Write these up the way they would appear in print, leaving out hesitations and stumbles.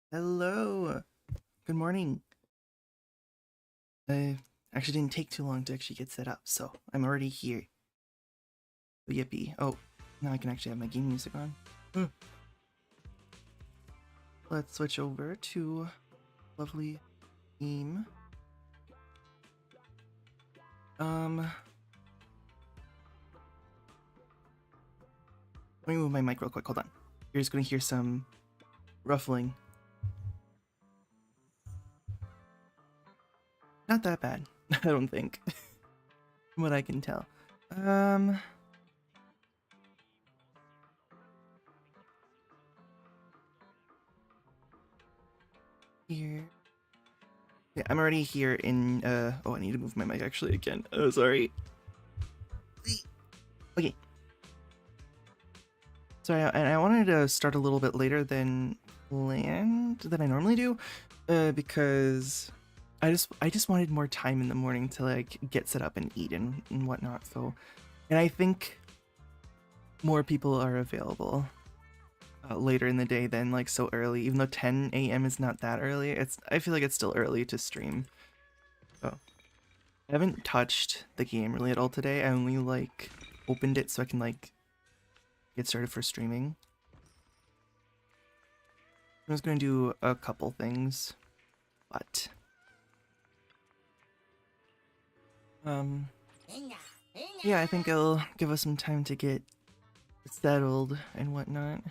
Hello. Good morning. Actually didn't take too long to actually get set up, so I'm already here. Oh, yippee. Oh, now I can actually have my game music on. Let's switch over to lovely game. Let me move my mic real quick. Hold on. You're just gonna hear some ruffling. Not that bad, I don't think. From what I can tell. Here. Yeah, I'm already here in, oh, I need to move my mic actually again. Oh, sorry. Okay. Sorry, and I wanted to start a little bit later than planned, than I normally do, because I just wanted more time in the morning to like get set up and eat and whatnot. So, and I think more people are available later in the day than like so early. Even though 10 a.m. is not that early, I feel like it's still early to stream. Oh, I haven't touched the game really at all today. I only like opened it so I can like get started for streaming. I was going to do a couple things, but yeah, I think it'll give us some time to get settled and whatnot.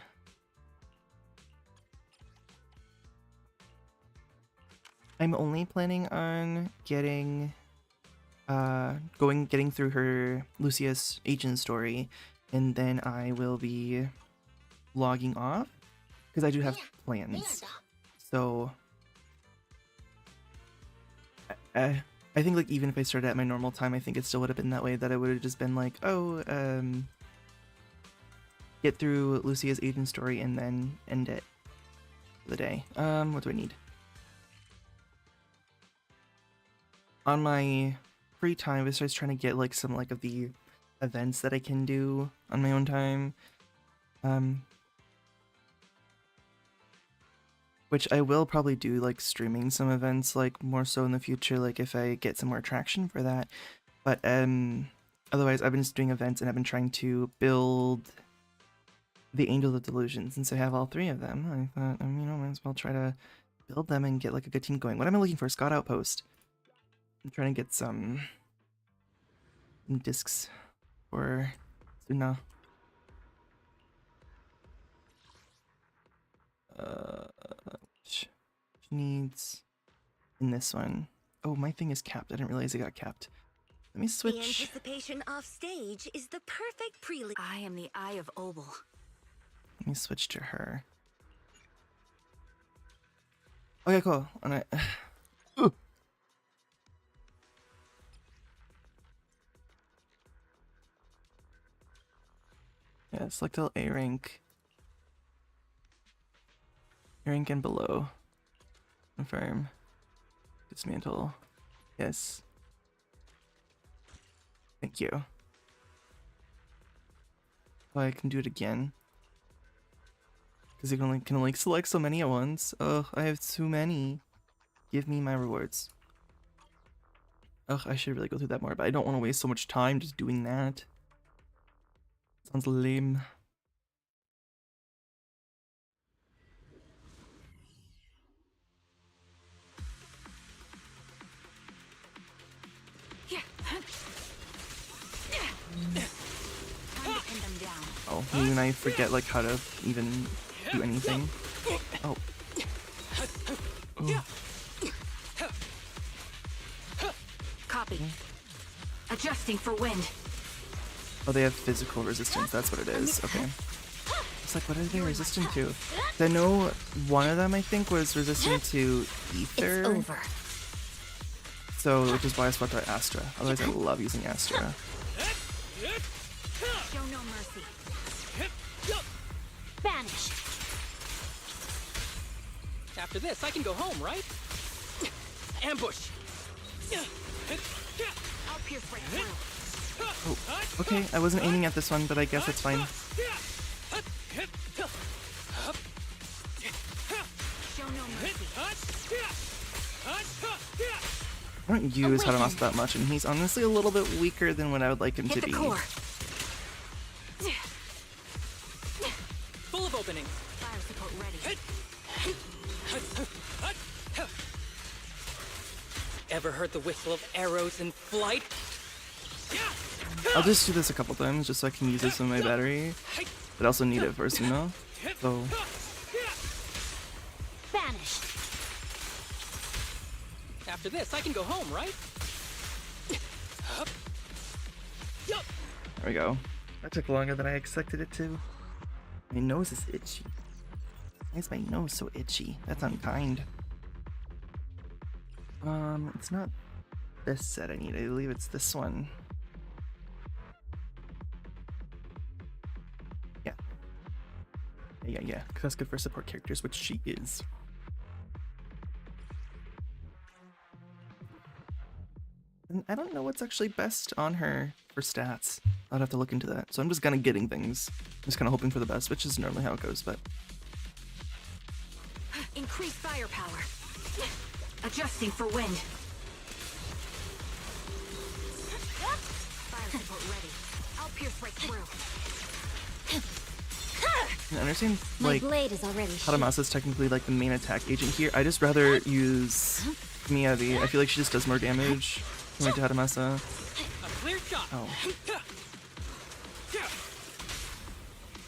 I'm only planning on getting getting through her Lucia's agent story, and then I will be logging off because I do have plans. So I think like even if I started at my normal time, I think it still would have been that way, that I would have just been like, oh, get through Lucia's agent story and then end it for the day. What do I need? On my free time, I started trying to get like some like of the events that I can do on my own time. Which I will probably do, like streaming some events like more so in the future, like if I get some more traction for that. But otherwise I've been just doing events and I've been trying to build the Angels of Delusion. Since I have all three of them, I thought, you know, might as well try to build them and get like a good team going. What am I looking for? Scott Outpost. I'm trying to get some discs for Suna. Which needs in this one. Oh, my thing is capped. I didn't realize it got capped. Let me switch. The anticipation off stage is the perfect prelude. I am the Eye of Obel. Let me switch to her. Okay, cool. And I. Ooh. Yeah, select all A rank. A rank and below. Confirm. Dismantle. Yes. Thank you. Oh, I can do it again. Because you can only select so many at once. Oh, I have too many. Give me my rewards. Ugh, I should really go through that more, but I don't want to waste so much time just doing that. Sounds lame. Oh, me and I forget like how to even do anything. Oh. Oh. Copy. Adjusting for wind. Oh, they have physical resistance. That's what it is. Okay. It's like, what are they resistant to? I know one of them, I think, was resistant to ether. It's over. So, which is why I swapped out Astra. Otherwise, I love using Astra. Show no mercy. Banished. After this, I can go home, right? Ambush. I'll pierce right through. Oh, okay. I wasn't aiming at this one, but I guess it's fine. Show no I don't use Hadamasa that much, and he's honestly a little bit weaker than what I would like him Hit to the be. core. Full of opening. Fire support ready. Ever heard the whistle of arrows in flight? I'll just do this a couple times just so I can use this in my battery. But I also need it for Suno. So Vanished. After this, I can go home, right? there we go. That took longer than I expected it to. My nose is itchy. Why is my nose so itchy? That's unkind. It's not this set I need. I believe it's this one. Yeah. Yeah. 'Cause that's good for support characters, which she is. And I don't know what's actually best on her for stats. I'd have to look into that. So I'm just kind of getting things. I'm just kind of hoping for the best, which is normally how it goes, but... Increase firepower. Adjusting for wind. Fire support ready. I'll pierce right through. I understand, My like, blade is already Hadamasa is technically like the main attack agent here. I just rather use Miyavi. I feel like she just does more damage compared to Hadamasa. A clear shot. Oh.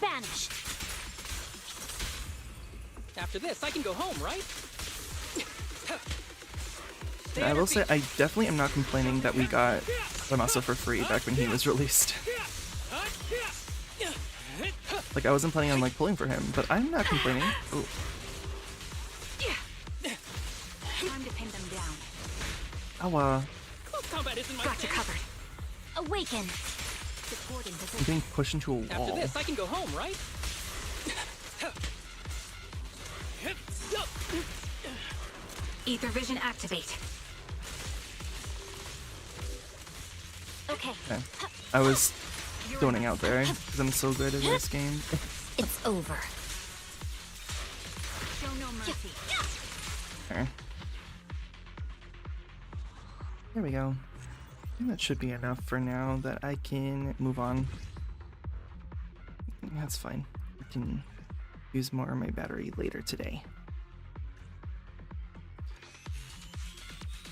Vanished. After this, I can go home, right? And I will say, I definitely am not complaining that we got Hadamasa for free back when he was released. Like, I wasn't planning on, like, pulling for him, but I'm not complaining. Ooh. Time to pin them down. Oh, Close combat isn't my Got you thing. covered. Awaken. Supporting I'm position. getting pushed into a After wall. this, I can go home, right? Ether vision activate. Okay. Okay. I was zoning out there, because I'm so good at this game. It's over. Show no mercy. There. There we go. I think that should be enough for now that I can move on. That's fine. I can use more of my battery later today.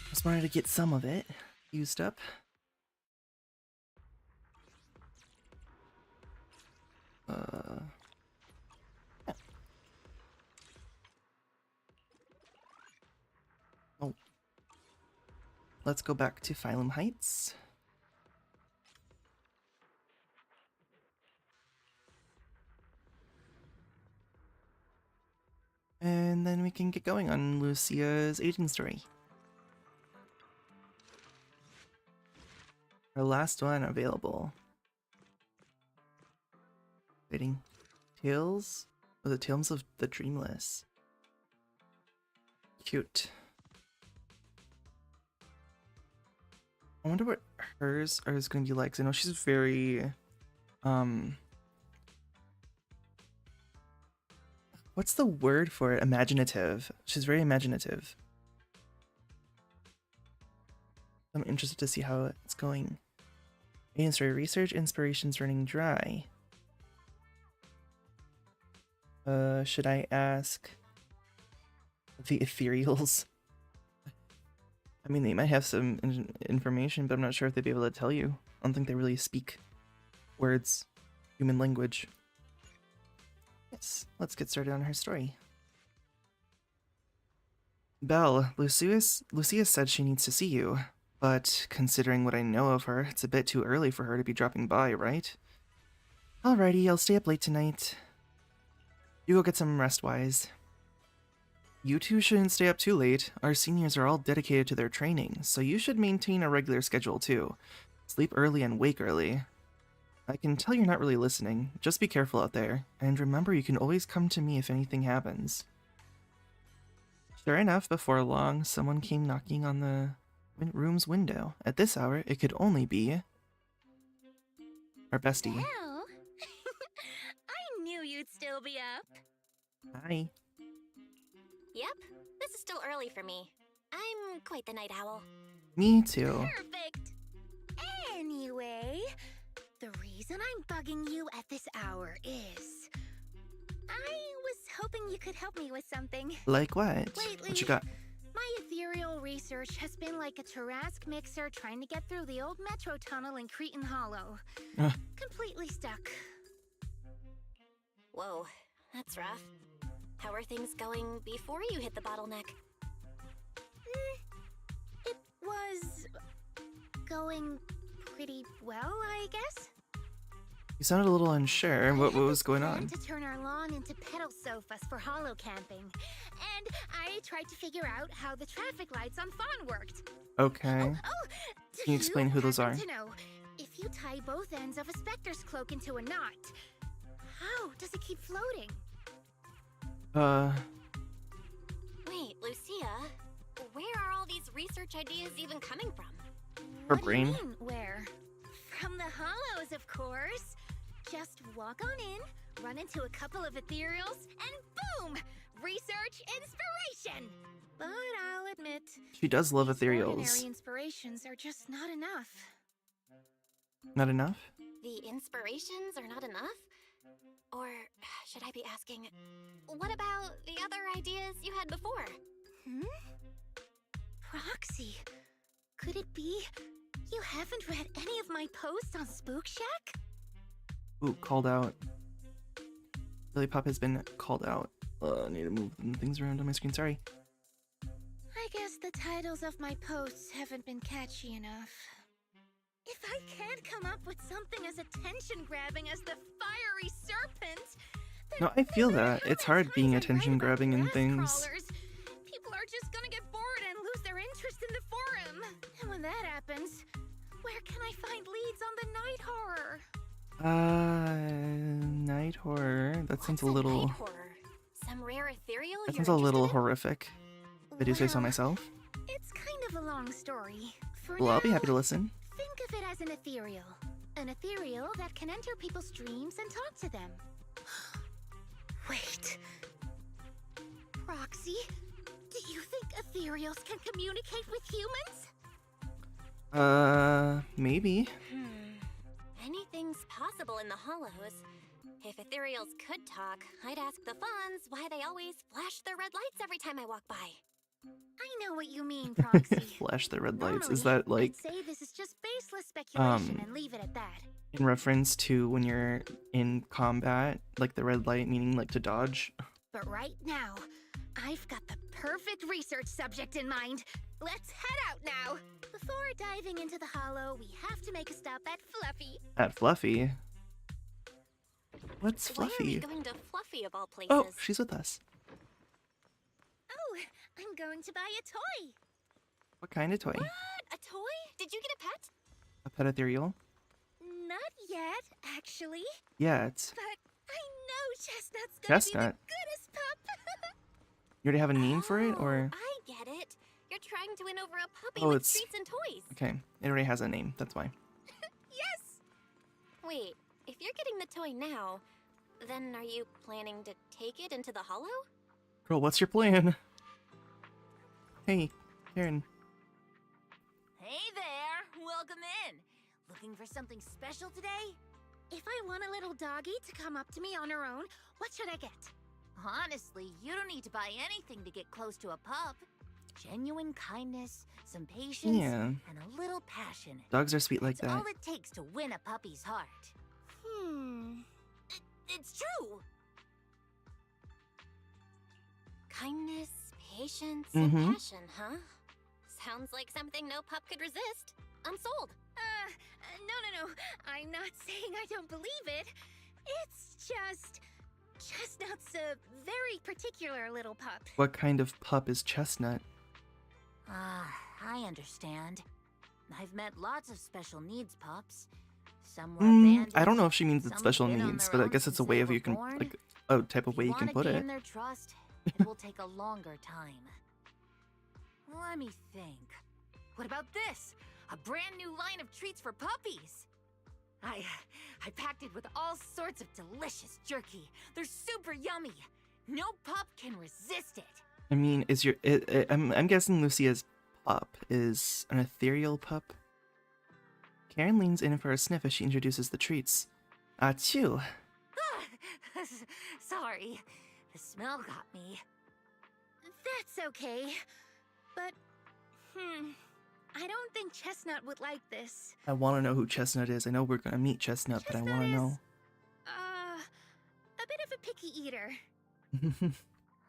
Just wanted to get some of it used up. Yeah. Oh. Let's go back to Phylum Heights. And then we can get going on Lucia's aging story. Our last one available. Waiting. Tales? Oh, the Tales of the Dreamless. Cute. I wonder what hers is going to be like, 'cause I know she's very, what's the word for it? Imaginative. She's very imaginative. I'm interested to see how it's going. Main story, research inspiration's running dry. Should I ask the ethereals? I mean, they might have some information, but I'm not sure if they'd be able to tell you. I don't think they really speak words, human language. Yes, let's get started on her story. Belle, Lucia said she needs to see you, but considering what I know of her, it's a bit too early for her to be dropping by, right? Alrighty, I'll stay up late tonight. You go get some rest, Wise. You two shouldn't stay up too late. Our seniors are all dedicated to their training, so you should maintain a regular schedule too. Sleep early and wake early. I can tell you're not really listening. Just be careful out there, and remember you can always come to me if anything happens. Sure enough, before long, someone came knocking on the room's window. At this hour, it could only be our bestie. Well, I knew you'd still be up. Hi. Yep, this is still early for me. I'm quite the night owl. Me too. Perfect. Anyway, the reason I'm bugging you at this hour is I was hoping you could help me with something. Like what? Lately, What you got? my ethereal research has been like a Tarrasque mixer trying to get through the old metro tunnel in Cretan Hollow. Completely stuck. Whoa, that's rough. How are things going before you hit the bottleneck? It was going pretty well, I guess. You sounded a little unsure. What was going I had on? to turn our lawn into pedal sofas for hollow camping, and I tried to figure out how the traffic lights on Fawn worked. Okay. Do Can you explain who those happen are? To know, if you tie both ends of a specter's cloak into a knot, how does it keep floating? Wait, Lucia, where are all these research ideas even coming from? Her What do you brain. mean, where? From the hollows, of course. Just walk on in, run into a couple of ethereals, and boom! Research inspiration! But I'll admit, She does love these ethereals. ordinary inspirations are just not enough. Not enough? The inspirations are not enough? Or should I be asking, what about the other ideas you had before? Proxy, could it be you haven't read any of my posts on Spook Shack? Ooh, called out. Billy Pop has been called out. I need to move things around on my screen. Sorry. I guess the titles of my posts haven't been catchy enough. If I can't come up with something as attention-grabbing as the fiery serpent, then No, I feel no matter that. how It's many hard times being I write attention-grabbing about in grass things. crawlers, people are just gonna get bored and lose their interest in the forum. And when that happens, where can I find leads on the night horror? Night horror. That sounds a What's little. night horror? Some rare ethereal That you're sounds a little interested in? horrific. If I do say so Well, myself. It's kind of a long story. For Well, I'll be now, happy to listen. think of it as an ethereal. An ethereal that can enter people's dreams and talk to them. Wait. Proxy, do you think ethereals can communicate with humans? Maybe. Anything's possible in the hollows. If ethereals could talk, I'd ask the Fawns why they always flash their red lights every time I walk by. I know what you mean, Proxy. Flash the red lights. Is Normally, that like I'd say this is just baseless speculation um, and leave it at that. in reference to when you're in combat, like the red light meaning like to dodge? But right now, I've got the perfect research subject in mind. Let's head out now. Before diving into the hollow, we have to make a stop at Fluffy. At Fluffy. What's Why are we Fluffy? going to Fluffy of all places? Oh, she's with us. Oh, I'm going to buy a toy. What kind of toy? What? A toy? Did you get a pet? A pet ethereal? Not yet, actually. Yeah, it's. But I know Chestnut's gonna Chestnut? be the goodest pup. You already have a name for it, Oh, or? I get it. You're trying to win over a puppy Oh, with it's- treats and toys. Okay, it already has a name. That's why. Yes. Wait, if you're getting the toy now, then are you planning to take it into the hollow? Girl, what's your plan? Hey, Karen. Hey there! Welcome in! Looking for something special today? If I want a little doggy to come up to me on her own, what should I get? Honestly, you don't need to buy anything to get close to a pup. Genuine kindness, some patience, Yeah. and a little passion. Dogs are sweet like It's that. all it takes to win a puppy's heart. It's true! Kindness, patience, Mhm. and passion, huh? Sounds like something no pup could resist. I'm sold. No. I'm not saying I don't believe it. It's just... Chestnut's a very particular little pup. What kind of pup is Chestnut? I understand. I've met lots of special needs pups. Some were I don't abandoned, know if she means it's some special been on needs, their but I own guess it's a since way they of were you can, born. like, a type of If way you can wanna put gain it. their trust, it will take a longer time. Let me think. What about this? A brand new line of treats for puppies. I packed it with all sorts of delicious jerky. They're super yummy. No pup can resist it. I mean, is your I'm guessing Lucia's pup is an ethereal pup. Karen leans in for a sniff as she introduces the treats. Achoo. Sorry, the smell got me. That's okay. But, I don't think Chestnut would like this. I want to know who Chestnut is. I know we're gonna meet Chestnut, but I want to know. A bit of a picky eater.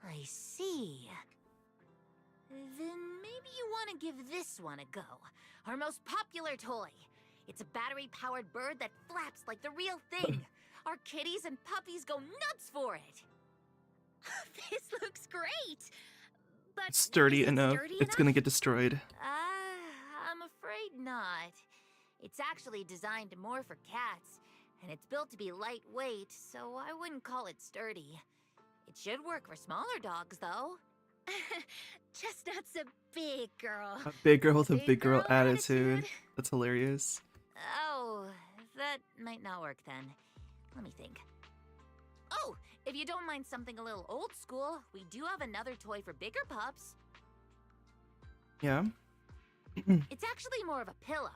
I see. Then maybe you want to give this one a go. Our most popular toy. It's a battery-powered bird that flaps like the real thing. Our kitties and puppies go nuts for it. This looks great. But Sturdy is it enough. sturdy It's gonna get destroyed. I'm afraid not. It's actually designed more for cats, and it's built to be lightweight, so I wouldn't call it sturdy. It should work for smaller dogs, though. Chestnut's a big girl. A big girl with a Big big girl girl attitude. attitude. That's hilarious. Oh, that might not work then. Let me think. Oh, if you don't mind something a little old school, we do have another toy for bigger pups. Yeah. It's actually more of a pillow.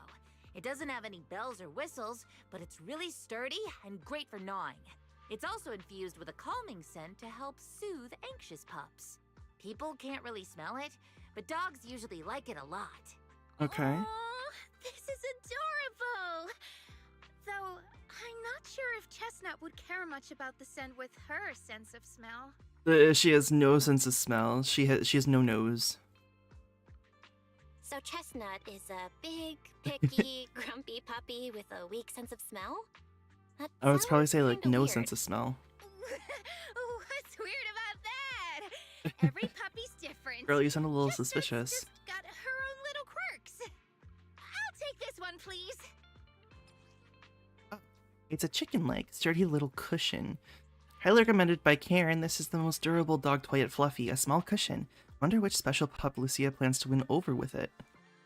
It doesn't have any bells or whistles, but it's really sturdy and great for gnawing. It's also infused with a calming scent to help soothe anxious pups. People can't really smell it, but dogs usually like it a lot. Okay. Aw, this is adorable. Though, I'm not sure if Chestnut would care much about the scent with her sense of smell. She has no sense of smell. She has no nose. So Chestnut is a big, picky, grumpy puppy with a weak sense of smell? That I would probably sounds say like kinda no weird. sense of smell. What's weird about that? Every puppy's different. Girl, you sound a little Chestnut's suspicious. just got her own little quirks. I'll take this one, please. It's a chicken leg, sturdy little cushion. Highly recommended by Karen, this is the most durable dog toy at Fluffy, a small cushion. Wonder which special pup Lucia plans to win over with it.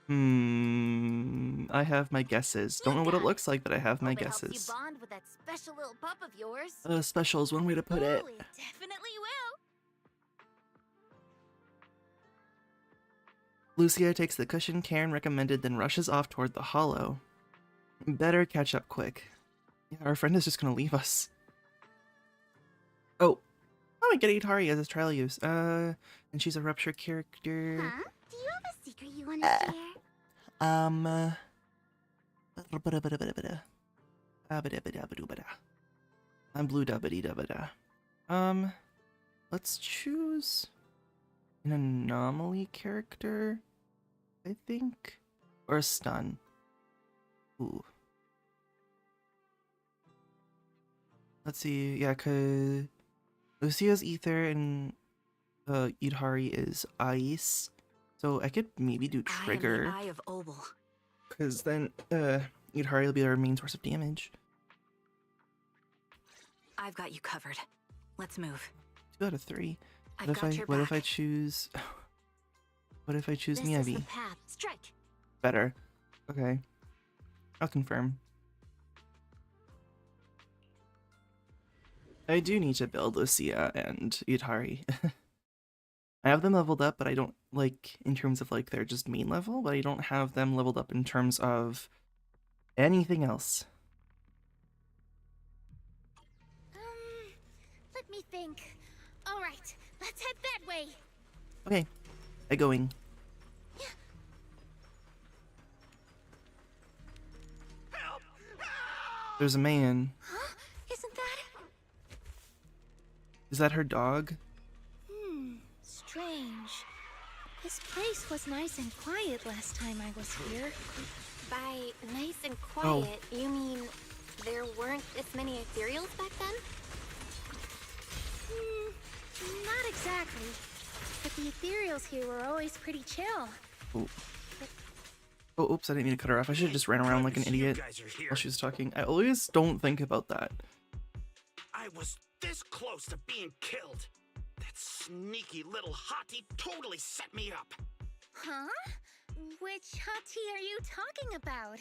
I have my guesses. Don't know what it looks like, but I have my Hope it helps guesses. you bond with that special little pup of yours. Special is one way to put it. Oh, it definitely will. Lucia takes the cushion Karen recommended, then rushes off toward the hollow. Better catch up quick. Yeah, our friend is just gonna leave us. Oh, I get Itari as a trial use. And she's a rupture character. Huh? Do you have a secret you want to share? I'm blue dubbity dubbada. Let's choose an anomaly character, I think, or a stun. Ooh. Let's see, yeah, cause Lucia's ether and Idhari is ice, so I could maybe do trigger, I am the Eye of Obel. cause then Idhari will be our main source of damage. I've got you covered. Let's move. 2 out of 3. I've What if got I your what if I back. choose what if I choose This is the Miyabi? path. Strike. Better. Okay. I'll confirm. I do need to build Lucia and Idhari. I have them leveled up, but I don't, like, in terms of, like, their just main level, but I don't have them leveled up in terms of anything else. Let me think. All right, let's head that way. Okay. I going. There's a man. Huh? Isn't that? Is that her dog? Strange. This place was nice and quiet last time I was here. By nice and quiet, you mean there weren't as many ethereals back then? Not exactly. But the ethereals here were always pretty chill. Oh. Oh, oops, I didn't mean to cut her off. I should have just ran around like an idiot while she was talking. I always don't think about that. I was this close to being killed. That sneaky little hottie totally set me up. Huh? Which hottie are you talking about?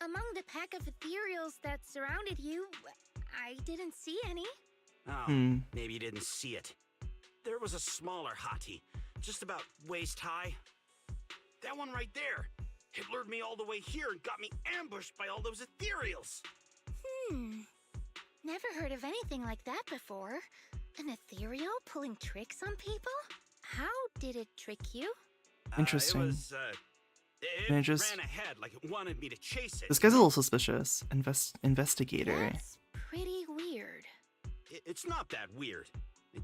Among the pack of ethereals that surrounded you, I didn't see any. Oh, maybe you didn't see it. there was a smaller hottie, just about waist high. That one right there. It lured me all the way here and got me ambushed by all those ethereals. Never heard of anything like that before. An ethereal pulling tricks on people? How did it trick you? Interesting. It And it just- ran ahead like it wanted me to chase it. This guy's a little suspicious. Investigator. That's pretty weird. It's not that weird.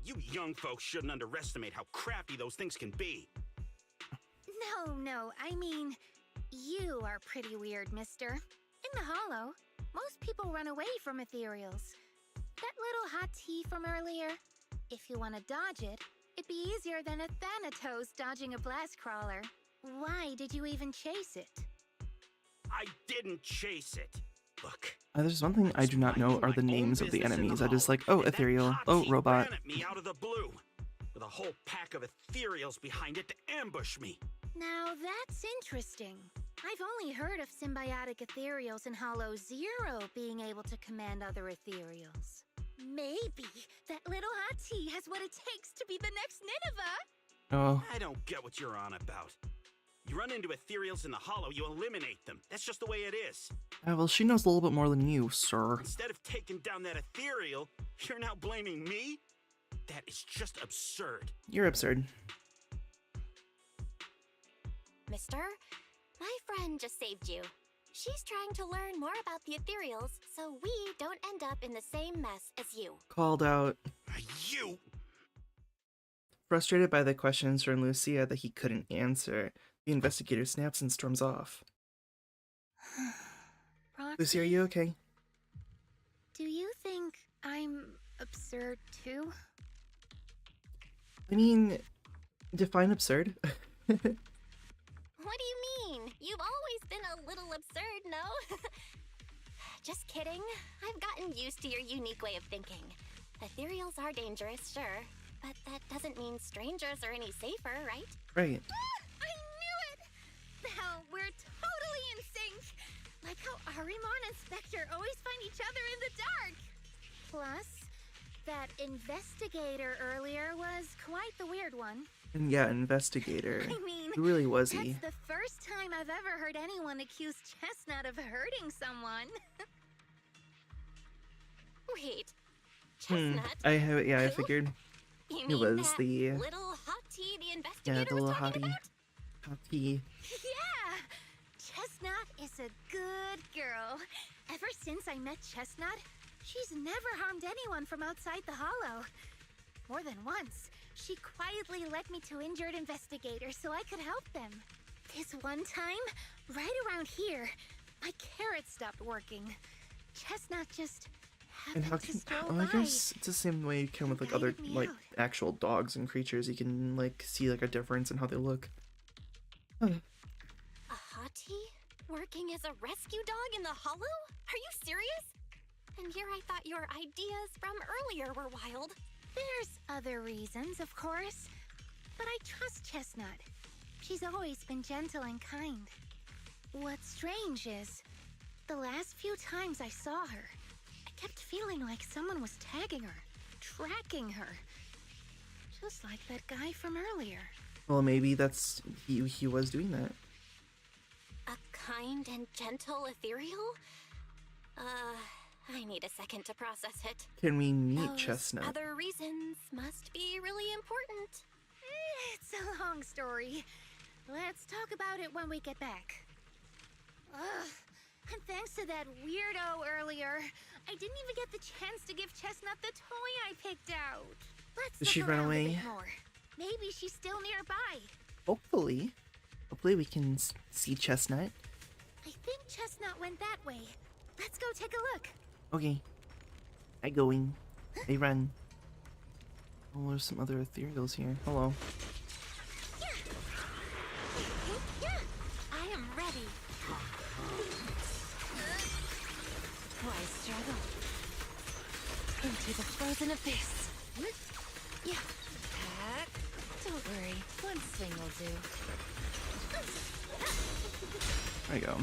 You young folks shouldn't underestimate how crappy those things can be. No, I mean, you are pretty weird, mister. In the Hollow, most people run away from ethereals. That little hot tea from earlier, if you want to dodge it, it'd be easier than a Thanatos dodging a blast crawler. Why did you even chase it? I didn't chase it. Look. There's one thing I do not know are the names of the enemies. I just like, oh, ethereal, oh, robot. Ran at me out of the blue, with a whole pack of ethereals behind it to ambush me. Now that's interesting. I've only heard of symbiotic ethereals in Hollow Zero being able to command other ethereals. Maybe that little hot tea has what it takes to be the next Nineveh. Oh, I don't get what you're on about. You run into ethereals in the Hollow, you eliminate them. That's just the way it is. well, she knows a little bit more than you, sir. Instead of taking down that ethereal, you're now blaming me? That is just absurd. You're absurd. Mister, my friend just saved you. She's trying to learn more about the ethereals so we don't end up in the same mess as you. Called out. You! Frustrated by the questions from Lucia that he couldn't answer, the investigator snaps and storms off. Roxy, Lucy, are you okay? do you think I'm absurd too? I mean, define absurd. What do you mean? You've always been a little absurd, no? Just kidding. I've gotten used to your unique way of thinking. Ethereals are dangerous, sure, but that doesn't mean strangers are any safer, right? Right. I knew it! Now we're totally in sync! Like how Arimon and Spectre always find each other in the dark! Plus, that investigator earlier was quite the weird one. And yeah, investigator. I mean, Who really was that's he? the first time I've ever heard anyone accuse Chestnut of hurting someone. Wait, Chestnut? I have it. Yeah, I Who? figured. You It mean was that the little hot tea the investigator yeah, the was little talking hottie. about? Hottie. Yeah! Chestnut is a good girl. Ever since I met Chestnut, she's never harmed anyone from outside the Hollow. More than once, she quietly led me to injured investigators so I could help them. This one time, right around here, my carrot stopped working. Chestnut just And happened how to can stroll well, I by. guess it's the same way you can with like other Guided me like out. actual dogs and creatures. You can like see like a difference in how they look. A hottie? Working as a rescue dog in the Hollow? Are you serious? And here I thought your ideas from earlier were wild. There's other reasons, of course, but I trust Chestnut. She's always been gentle and kind. What's strange is, the last few times I saw her, I kept feeling like someone was tagging her, tracking her. Just like that guy from earlier. Well, maybe that's he was doing that. A kind and gentle ethereal? I need a second to process it. Can we meet Those Chestnut? other reasons must be really important. It's a long story. Let's talk about it when we get back. Ugh. And thanks to that weirdo earlier, I didn't even get the chance to give Chestnut the toy I picked out. Let's Did she look run around a away? bit more. Maybe she's still nearby. Hopefully we can see Chestnut. I think Chestnut went that way. Let's go take a look. Okay. I going. They run. Oh, there's some other ethereals here. Hello. Yeah. I am ready. Why struggle? Into the frozen abyss. Yeah. Don't worry, one swing will do. There you go.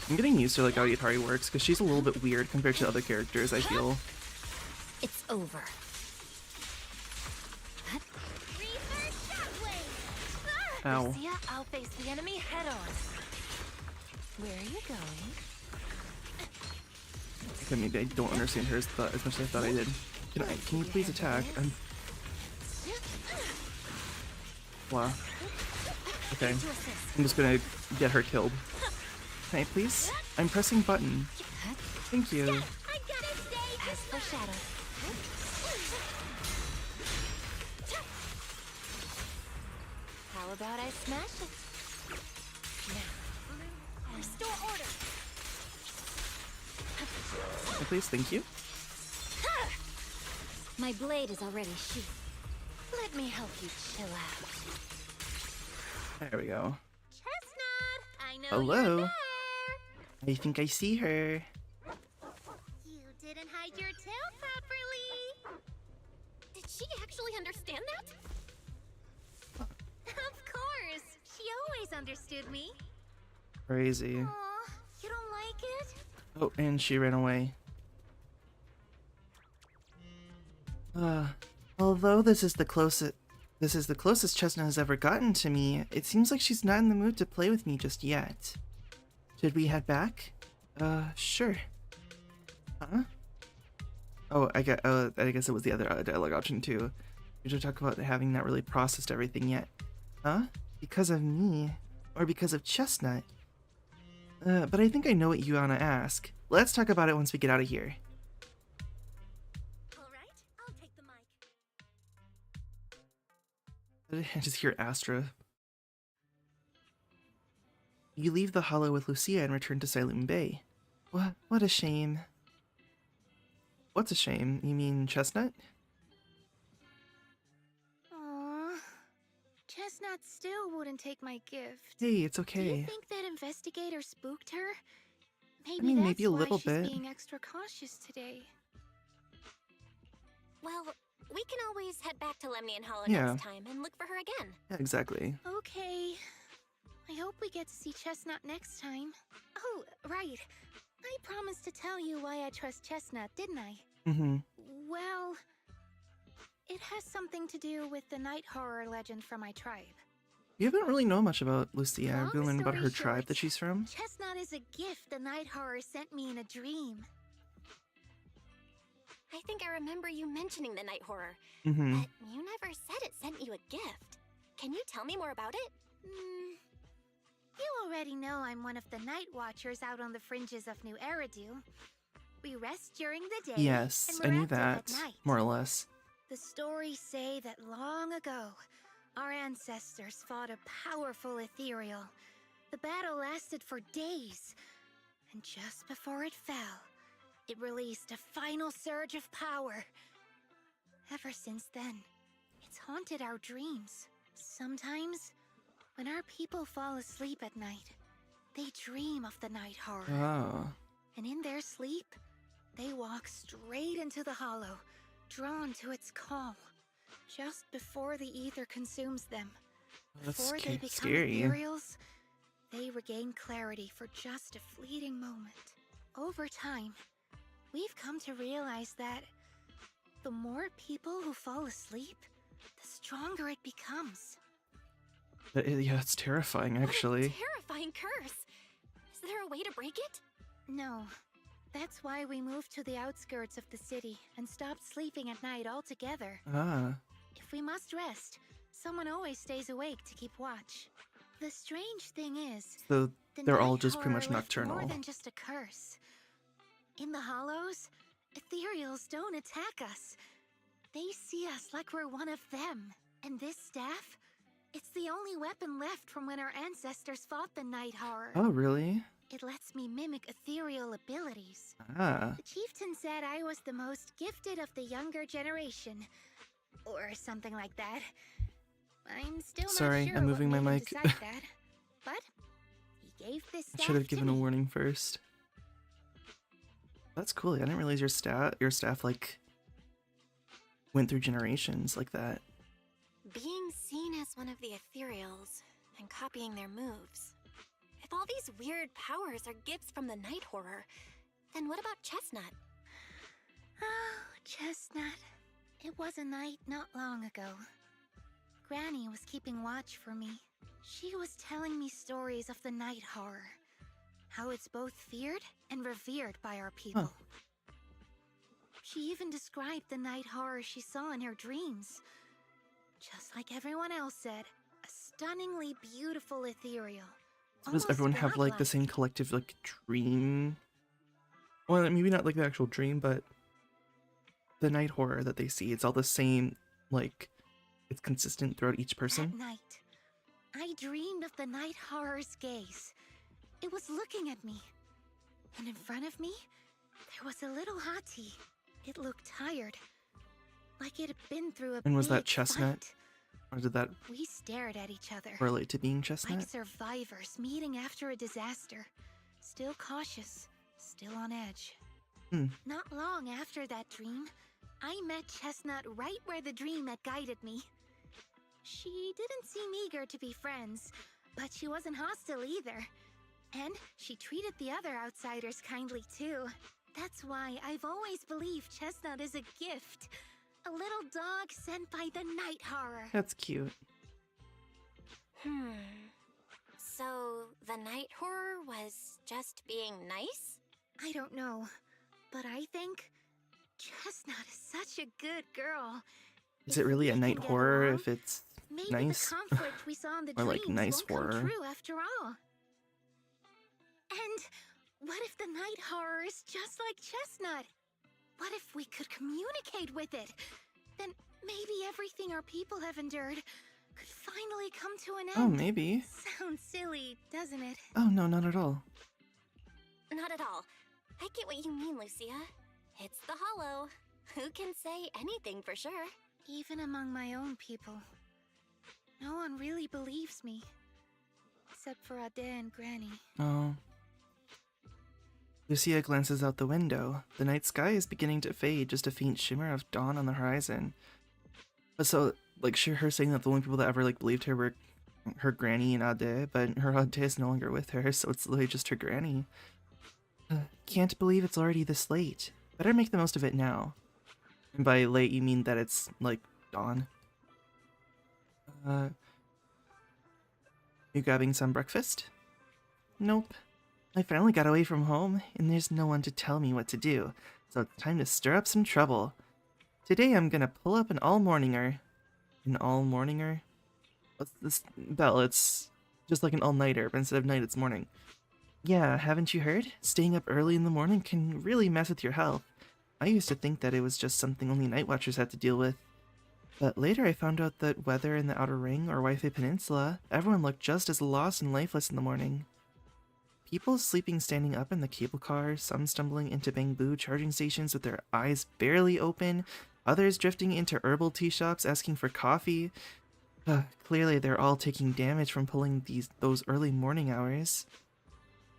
I'm getting used to like how Yatari works because she's a little bit weird compared to other characters, I feel. It's over. Reverse shockwave! Ow. Lucia, I'll face the enemy head on. Where are you going? Okay, maybe I don't understand her as much as I thought I did. Can you please attack? Wow. Okay. I'm just gonna get her killed. Can I please? I'm pressing button. Thank you. I gotta stay As for Shadow. How about I smash it? Now, restore order. Can I please? Thank you. My blade is already sheathed. let me help you chill out. There we go. Chestnut, I know Hello. you're there. I think I see her. You didn't hide your tail properly. Did she actually understand that? Of course. She always understood me. Crazy. Aw, you don't like it? Oh, and she ran away. Although this is the closest Chestnut has ever gotten to me, it seems like she's not in the mood to play with me just yet. Should we head back? Sure. Huh? Oh, I guess it was the other dialogue option too. We should talk about having not really processed everything yet. Huh? Because of me? Or because of Chestnut? But I think I know what you wanna ask. Let's talk about it once we get out of here. All right, I'll take the mic. I just hear Astra. You leave the hollow with Lucia and return to Saloon Bay. What a shame. What's a shame? You mean Chestnut? Aw, Chestnut still wouldn't take my gift. Hey, it's Do okay. you think that investigator spooked her? Maybe mean, that's maybe a why little she's bit. being extra cautious today. Well, we can always head back to Lemnian Hollow Yeah. next time and look for her again. Yeah, exactly. Okay. I hope we get to see Chestnut next time. Oh, right. I promised to tell you why I trust Chestnut, didn't I? Mm-hmm. Well, it has something to do with the night horror legend from my tribe. You haven't really known much about Lucia. Long I've been learning about story her tribe short, that she's from. Chestnut is a gift the night horror sent me in a dream. I think I remember you mentioning the night horror, Mm-hmm. but you never said it sent you a gift. Can you tell me more about it? You already know I'm one of the night watchers out on the fringes of New Eridu. We rest during the day. Yes, and I we're knew active that, at night. more or less. The stories say that long ago, our ancestors fought a powerful ethereal. The battle lasted for days, and just before it fell, it released a final surge of power. Ever since then, it's haunted our dreams. Sometimes, when our people fall asleep at night, they dream of the night horror. Oh. And in their sleep, they walk straight into the hollow, drawn to its call, just before the ether consumes them. That's Before they become scary. ethereals, they regain clarity for just a fleeting moment. Over time, we've come to realize that the more people who fall asleep, the stronger it becomes. Yeah, it's terrifying, actually. What a terrifying curse. Is there a way to break it? No. That's why we moved to the outskirts of the city and stopped sleeping at night altogether. Ah. If we must rest, someone always stays awake to keep watch. The strange thing is, So the they're all night just pretty horror much left nocturnal. more than just a curse. In the hollows, ethereals don't attack us. They see us like we're one of them. And this staff, it's the only weapon left from when our ancestors fought the night horror. Oh, really? It lets me mimic ethereal abilities. Ah. The chieftain said I was the most gifted of the younger generation. Or something like that. I'm still Sorry, not sure I'm moving what my made him mic. decide that. But he gave this I should have staff to given a me. warning first. That's cool. I didn't realize your staff like went through generations like that. Being seen as one of the ethereals and copying their moves. If all these weird powers are gifts from the night horror, then what about Chestnut? Oh, Chestnut. It was a night not long ago. Granny was keeping watch for me. She was telling me stories of the night horror. How it's both feared and revered by our people. She even described the night horror she saw in her dreams. Just like everyone else said, a stunningly beautiful ethereal. So does Almost everyone have like the godlike. same collective like dream? Well, maybe not like the actual dream, but the night horror that they see. It's all the same, like it's consistent throughout each person. That night, I dreamed of the night horror's gaze. It was looking at me. And in front of me, there was a little hottie. It looked tired. Like it had been through a And was that big Chestnut? fight. Or did that We stared at each other. relate to being Like Chestnut? survivors meeting after a disaster. Still cautious, still on edge. Hmm. Not long after that dream, I met Chestnut right where the dream had guided me. She didn't seem eager to be friends, but she wasn't hostile either. And she treated the other outsiders kindly too. That's why I've always believed Chestnut is a gift. A little dog sent by the night horror. That's cute. So, the night horror was just being nice? I don't know, but I think Chestnut is such a good girl. Is it really a we night can get horror along, if it's maybe nice? the conflict we saw in the Or, like, dreams nice won't horror. come true after all. And what if the night horror is just like Chestnut? What if we could communicate with it? Then maybe everything our people have endured could finally come to an end. Oh, maybe. Sounds silly, doesn't it? Oh, no, not at all. Not at all. I get what you mean, Lucia. It's the Hollow. Who can say anything for sure? Even among my own people, no one really believes me. Except for Ade and Granny. Oh. Lucia glances out the window. The night sky is beginning to fade, just a faint shimmer of dawn on the horizon. So, like, her saying that the only people that ever, like, believed her were her granny and Ade, but her Ade is no longer with her, so it's literally just her granny. Can't believe it's already this late. Better make the most of it now. And by late, you mean that it's, like, dawn. You grabbing some breakfast? Nope. I finally got away from home, and there's no one to tell me what to do, so it's time to stir up some trouble. Today I'm gonna pull up an all-morninger. An all-morninger? What's this? Belle, it's just like an all-nighter, but instead of night, it's morning. Yeah, haven't you heard? Staying up early in the morning can really mess with your health. I used to think that it was just something only night watchers had to deal with. But later I found out that whether in the Outer Ring or Wi-Fi Peninsula, everyone looked just as lost and lifeless in the morning. People sleeping standing up in the cable car, some stumbling into bamboo charging stations with their eyes barely open, others drifting into herbal tea shops asking for coffee. Clearly they're all taking damage from pulling those early morning hours.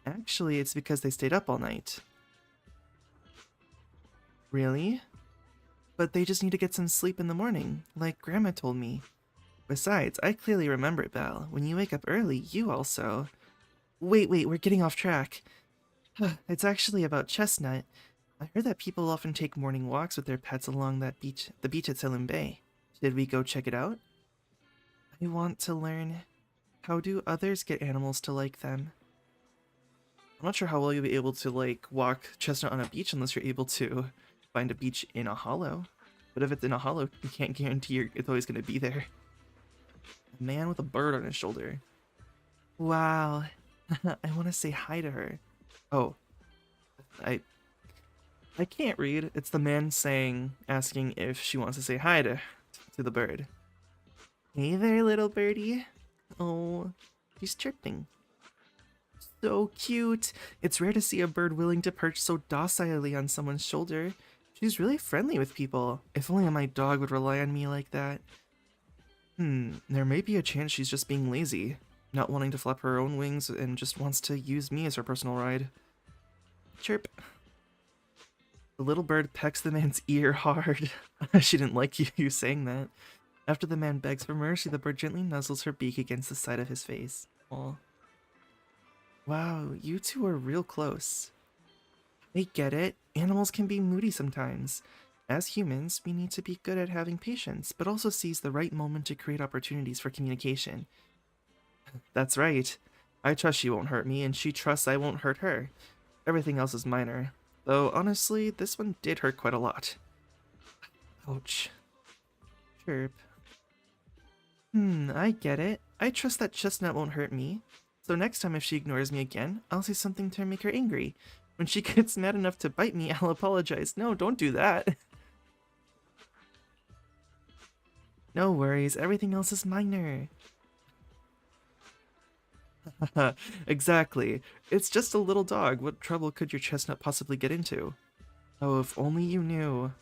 Actually, it's because they stayed up all night. Really? But they just need to get some sleep in the morning, like Grandma told me. Besides, I clearly remember it, Belle. When you wake up early, you also... Wait, we're getting off track. It's actually about Chestnut. I heard that people often take morning walks with their pets along the beach at Salem Bay. Should we go check it out? I want to learn. How do others get animals to like them? I'm not sure how well you'll be able to, like, walk Chestnut on a beach unless you're able to find a beach in a hollow. But if it's in a hollow, you can't guarantee it's always going to be there. A man with a bird on his shoulder. Wow. I want to say hi to her. Oh. I can't read. It's the man asking if she wants to say hi to the bird. Hey there, little birdie. Oh, she's chirping. So cute. It's rare to see a bird willing to perch so docilely on someone's shoulder. She's really friendly with people. If only my dog would rely on me like that. There may be a chance she's just being lazy, not wanting to flap her own wings and just wants to use me as her personal ride. Chirp. The little bird pecks the man's ear hard. She didn't like you saying that. After the man begs for mercy, the bird gently nuzzles her beak against the side of his face. Aw. Wow, you two are real close. I get it. Animals can be moody sometimes. As humans, we need to be good at having patience, but also seize the right moment to create opportunities for communication. That's right. I trust she won't hurt me, and she trusts I won't hurt her. Everything else is minor. Though, honestly, this one did hurt quite a lot. Ouch. Chirp. I get it. I trust that Chestnut won't hurt me. So next time if she ignores me again, I'll say something to make her angry. When she gets mad enough to bite me, I'll apologize. No, don't do that. No worries, everything else is minor. Exactly. It's just a little dog. What trouble could your Chestnut possibly get into? Oh, if only you knew.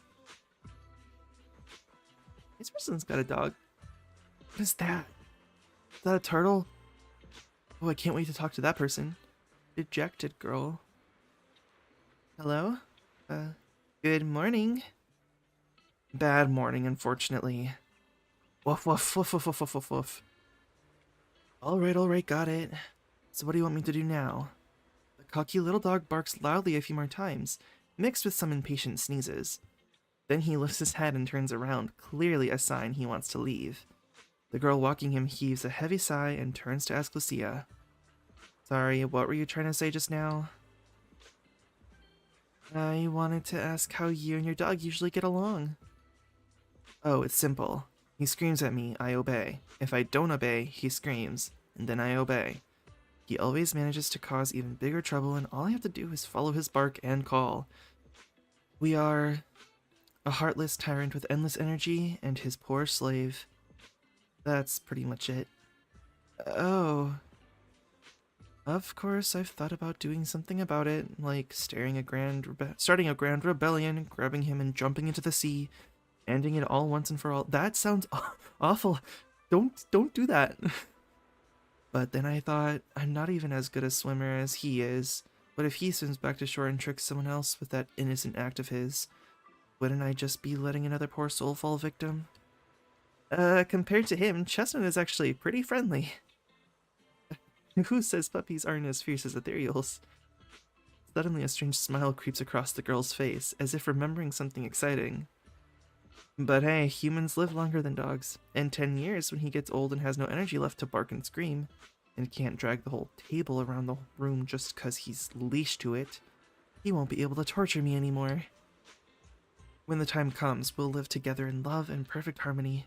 This person's got a dog. What is that? Is that a turtle? Oh, I can't wait to talk to that person. Dejected girl. Hello? Good morning. Bad morning, unfortunately. Woof, woof, woof, woof, woof, woof, woof, woof. Alright, got it. So what do you want me to do now? The cocky little dog barks loudly a few more times, mixed with some impatient sneezes. Then he lifts his head and turns around, clearly a sign he wants to leave. The girl walking him heaves a heavy sigh and turns to ask Lucia. Sorry, what were you trying to say just now? I wanted to ask how you and your dog usually get along. Oh, it's simple. He screams at me, I obey. If I don't obey, he screams, and then I obey. He always manages to cause even bigger trouble, and all I have to do is follow his bark and call. We are a heartless tyrant with endless energy, and his poor slave. That's pretty much it. Oh. Of course, I've thought about doing something about it, like starting a grand rebellion, grabbing him and jumping into the sea, ending it all once and for all. That sounds awful. Don't do that. But then I thought, I'm not even as good a swimmer as he is. What if he swims back to shore and tricks someone else with that innocent act of his? Wouldn't I just be letting another poor soul fall victim? Compared to him, Chestnut is actually pretty friendly. Who says puppies aren't as fierce as ethereals? Suddenly a strange smile creeps across the girl's face, as if remembering something exciting. But hey, humans live longer than dogs. In 10 years, when he gets old and has no energy left to bark and scream, and can't drag the whole table around the room just 'cause he's leashed to it, he won't be able to torture me anymore. When the time comes, we'll live together in love and perfect harmony.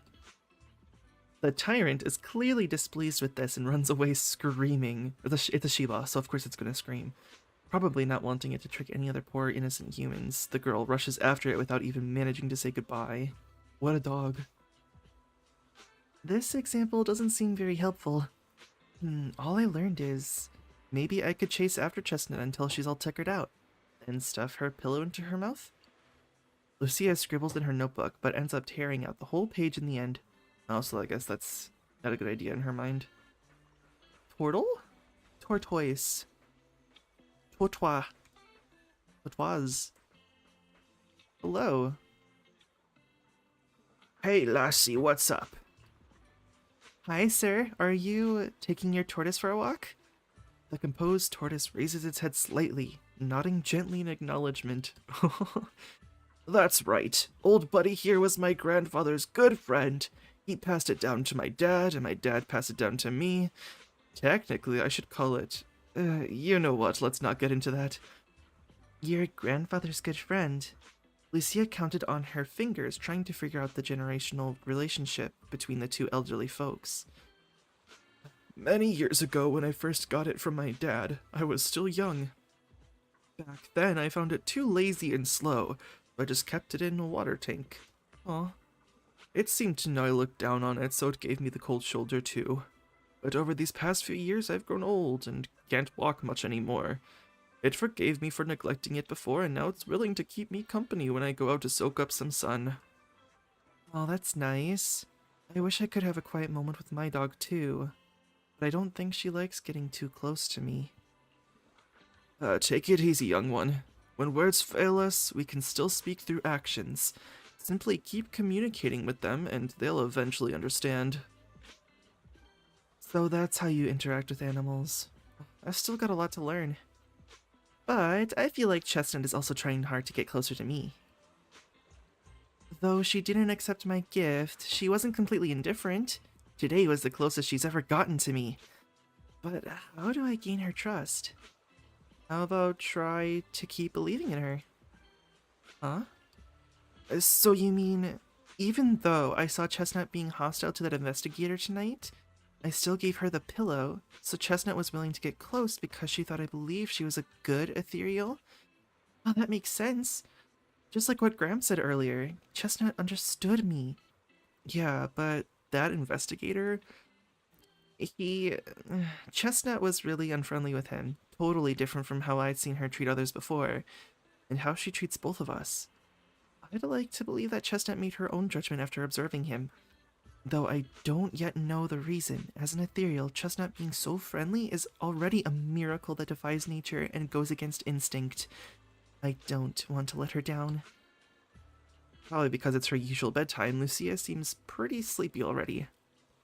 The tyrant is clearly displeased with this and runs away screaming. It's a Shiba, so of course it's gonna scream. Probably not wanting it to trick any other poor innocent humans, the girl rushes after it without even managing to say goodbye. What a dog. This example doesn't seem very helpful. All I learned is maybe I could chase after Chestnut until she's all tuckered out, and stuff her pillow into her mouth? Lucia scribbles in her notebook, but ends up tearing out the whole page in the end. Also, I guess that's not a good idea in her mind. Tortle? Tortoise. Tortoise. Tortoise. Hello. Hey, lassie, what's up? Hi, sir. Are you taking your tortoise for a walk? The composed tortoise raises its head slightly, nodding gently in acknowledgement. That's right. Old buddy here was my grandfather's good friend. He passed it down to my dad, and my dad passed it down to me. Technically, I should call it... you know what, let's not get into that. Your grandfather's good friend. Lucia counted on her fingers, trying to figure out the generational relationship between the two elderly folks. Many years ago, when I first got it from my dad, I was still young. Back then, I found it too lazy and slow, so I just kept it in a water tank. Aw. It seemed to know I looked down on it, so it gave me the cold shoulder too. But over these past few years, I've grown old and can't walk much anymore. It forgave me for neglecting it before, and now it's willing to keep me company when I go out to soak up some sun. Oh, that's nice. I wish I could have a quiet moment with my dog too, but I don't think she likes getting too close to me. Take it easy, young one. When words fail us, we can still speak through actions. Simply keep communicating with them, and they'll eventually understand. So that's how you interact with animals. I've still got a lot to learn. But I feel like Chestnut is also trying hard to get closer to me. Though she didn't accept my gift, she wasn't completely indifferent. Today was the closest she's ever gotten to me. But how do I gain her trust? How about try to keep believing in her? Huh? So you mean, even though I saw Chestnut being hostile to that investigator tonight, I still gave her the pillow, so Chestnut was willing to get close because she thought I believed she was a good ethereal? Oh, that makes sense. Just like what Graham said earlier, Chestnut understood me. Yeah, but that investigator, he... Chestnut was really unfriendly with him, totally different from how I'd seen her treat others before, and how she treats both of us. I'd like to believe that Chestnut made her own judgment after observing him, though I don't yet know the reason. As an ethereal, Chestnut being so friendly is already a miracle that defies nature and goes against instinct. I don't want to let her down. Probably because it's her usual bedtime, Lucia seems pretty sleepy already.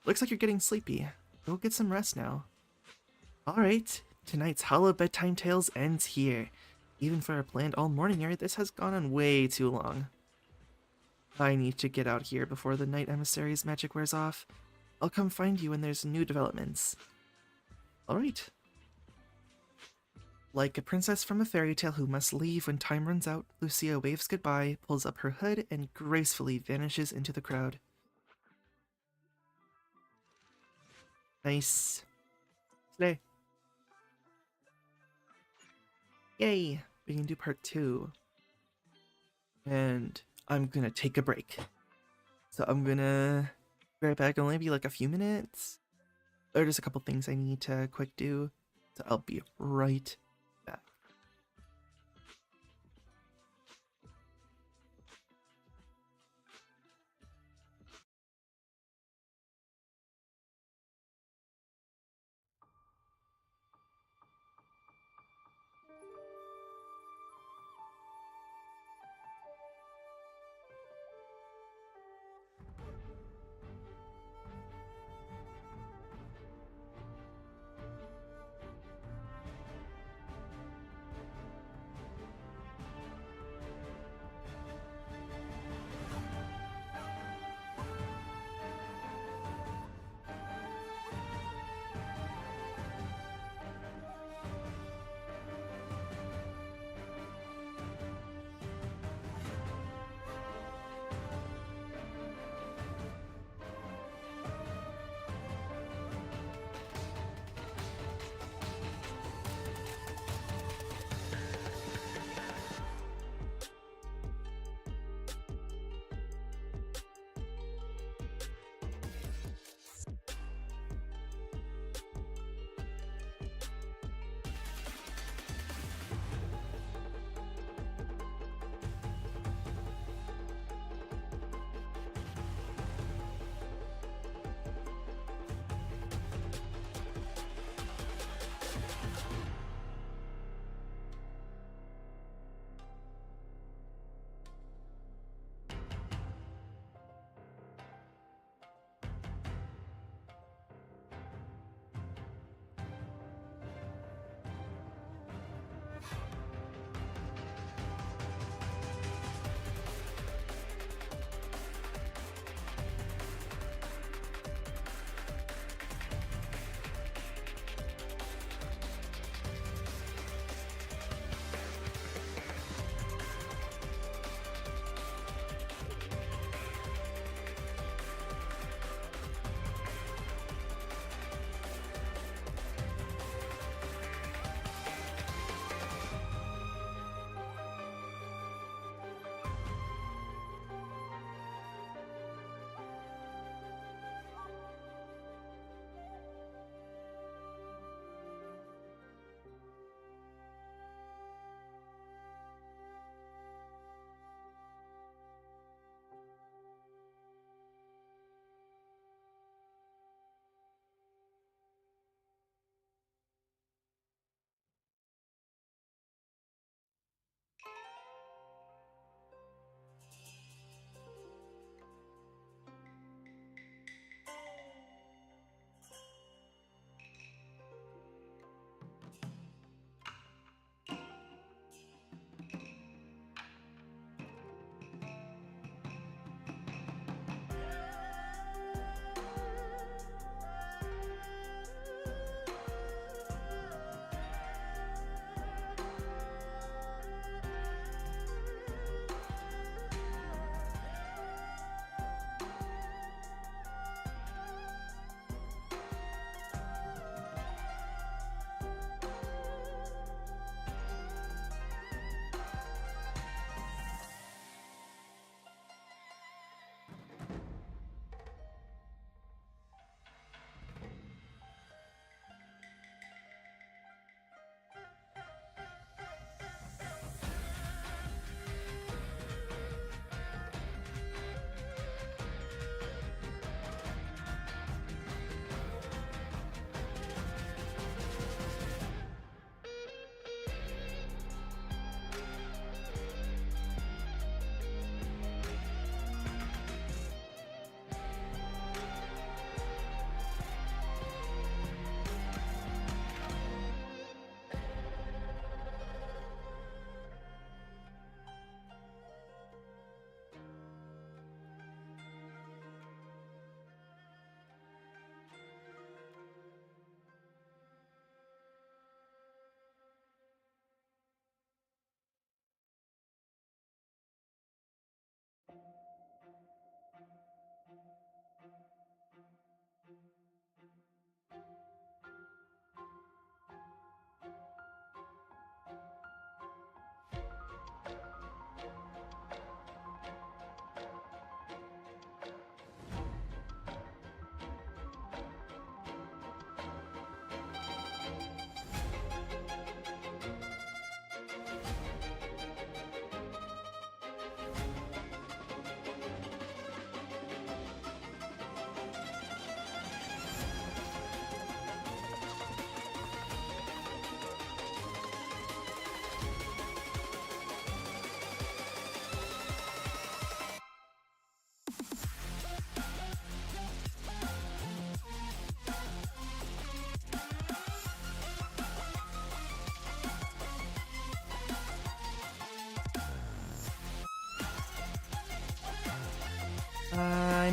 Looks like you're getting sleepy. Go get some rest now. Alright, tonight's Hollow Bedtime Tales ends here. Even for a planned all-morninger, this has gone on way too long. I need to get out here before the Night Emissary's magic wears off. I'll come find you when there's new developments. Alright. Like a princess from a fairy tale who must leave when time runs out, Lucia waves goodbye, pulls up her hood, and gracefully vanishes into the crowd. Nice. Today. Yay! We can do part 2. And I'm gonna take a break. So I'm gonna be right back. It'll only be like a few minutes. There are just a couple things I need to quick do. So I'll be right back.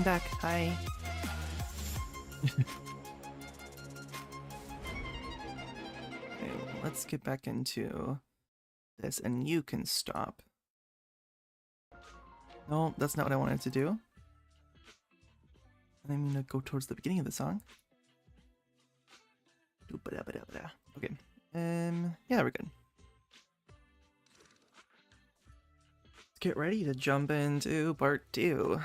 I'm back. Hi. Okay, let's get back into this, and you can stop. No, that's not what I wanted to do. I'm gonna go towards the beginning of the song. Okay. Yeah, we're good. Let's get ready to jump into part 2.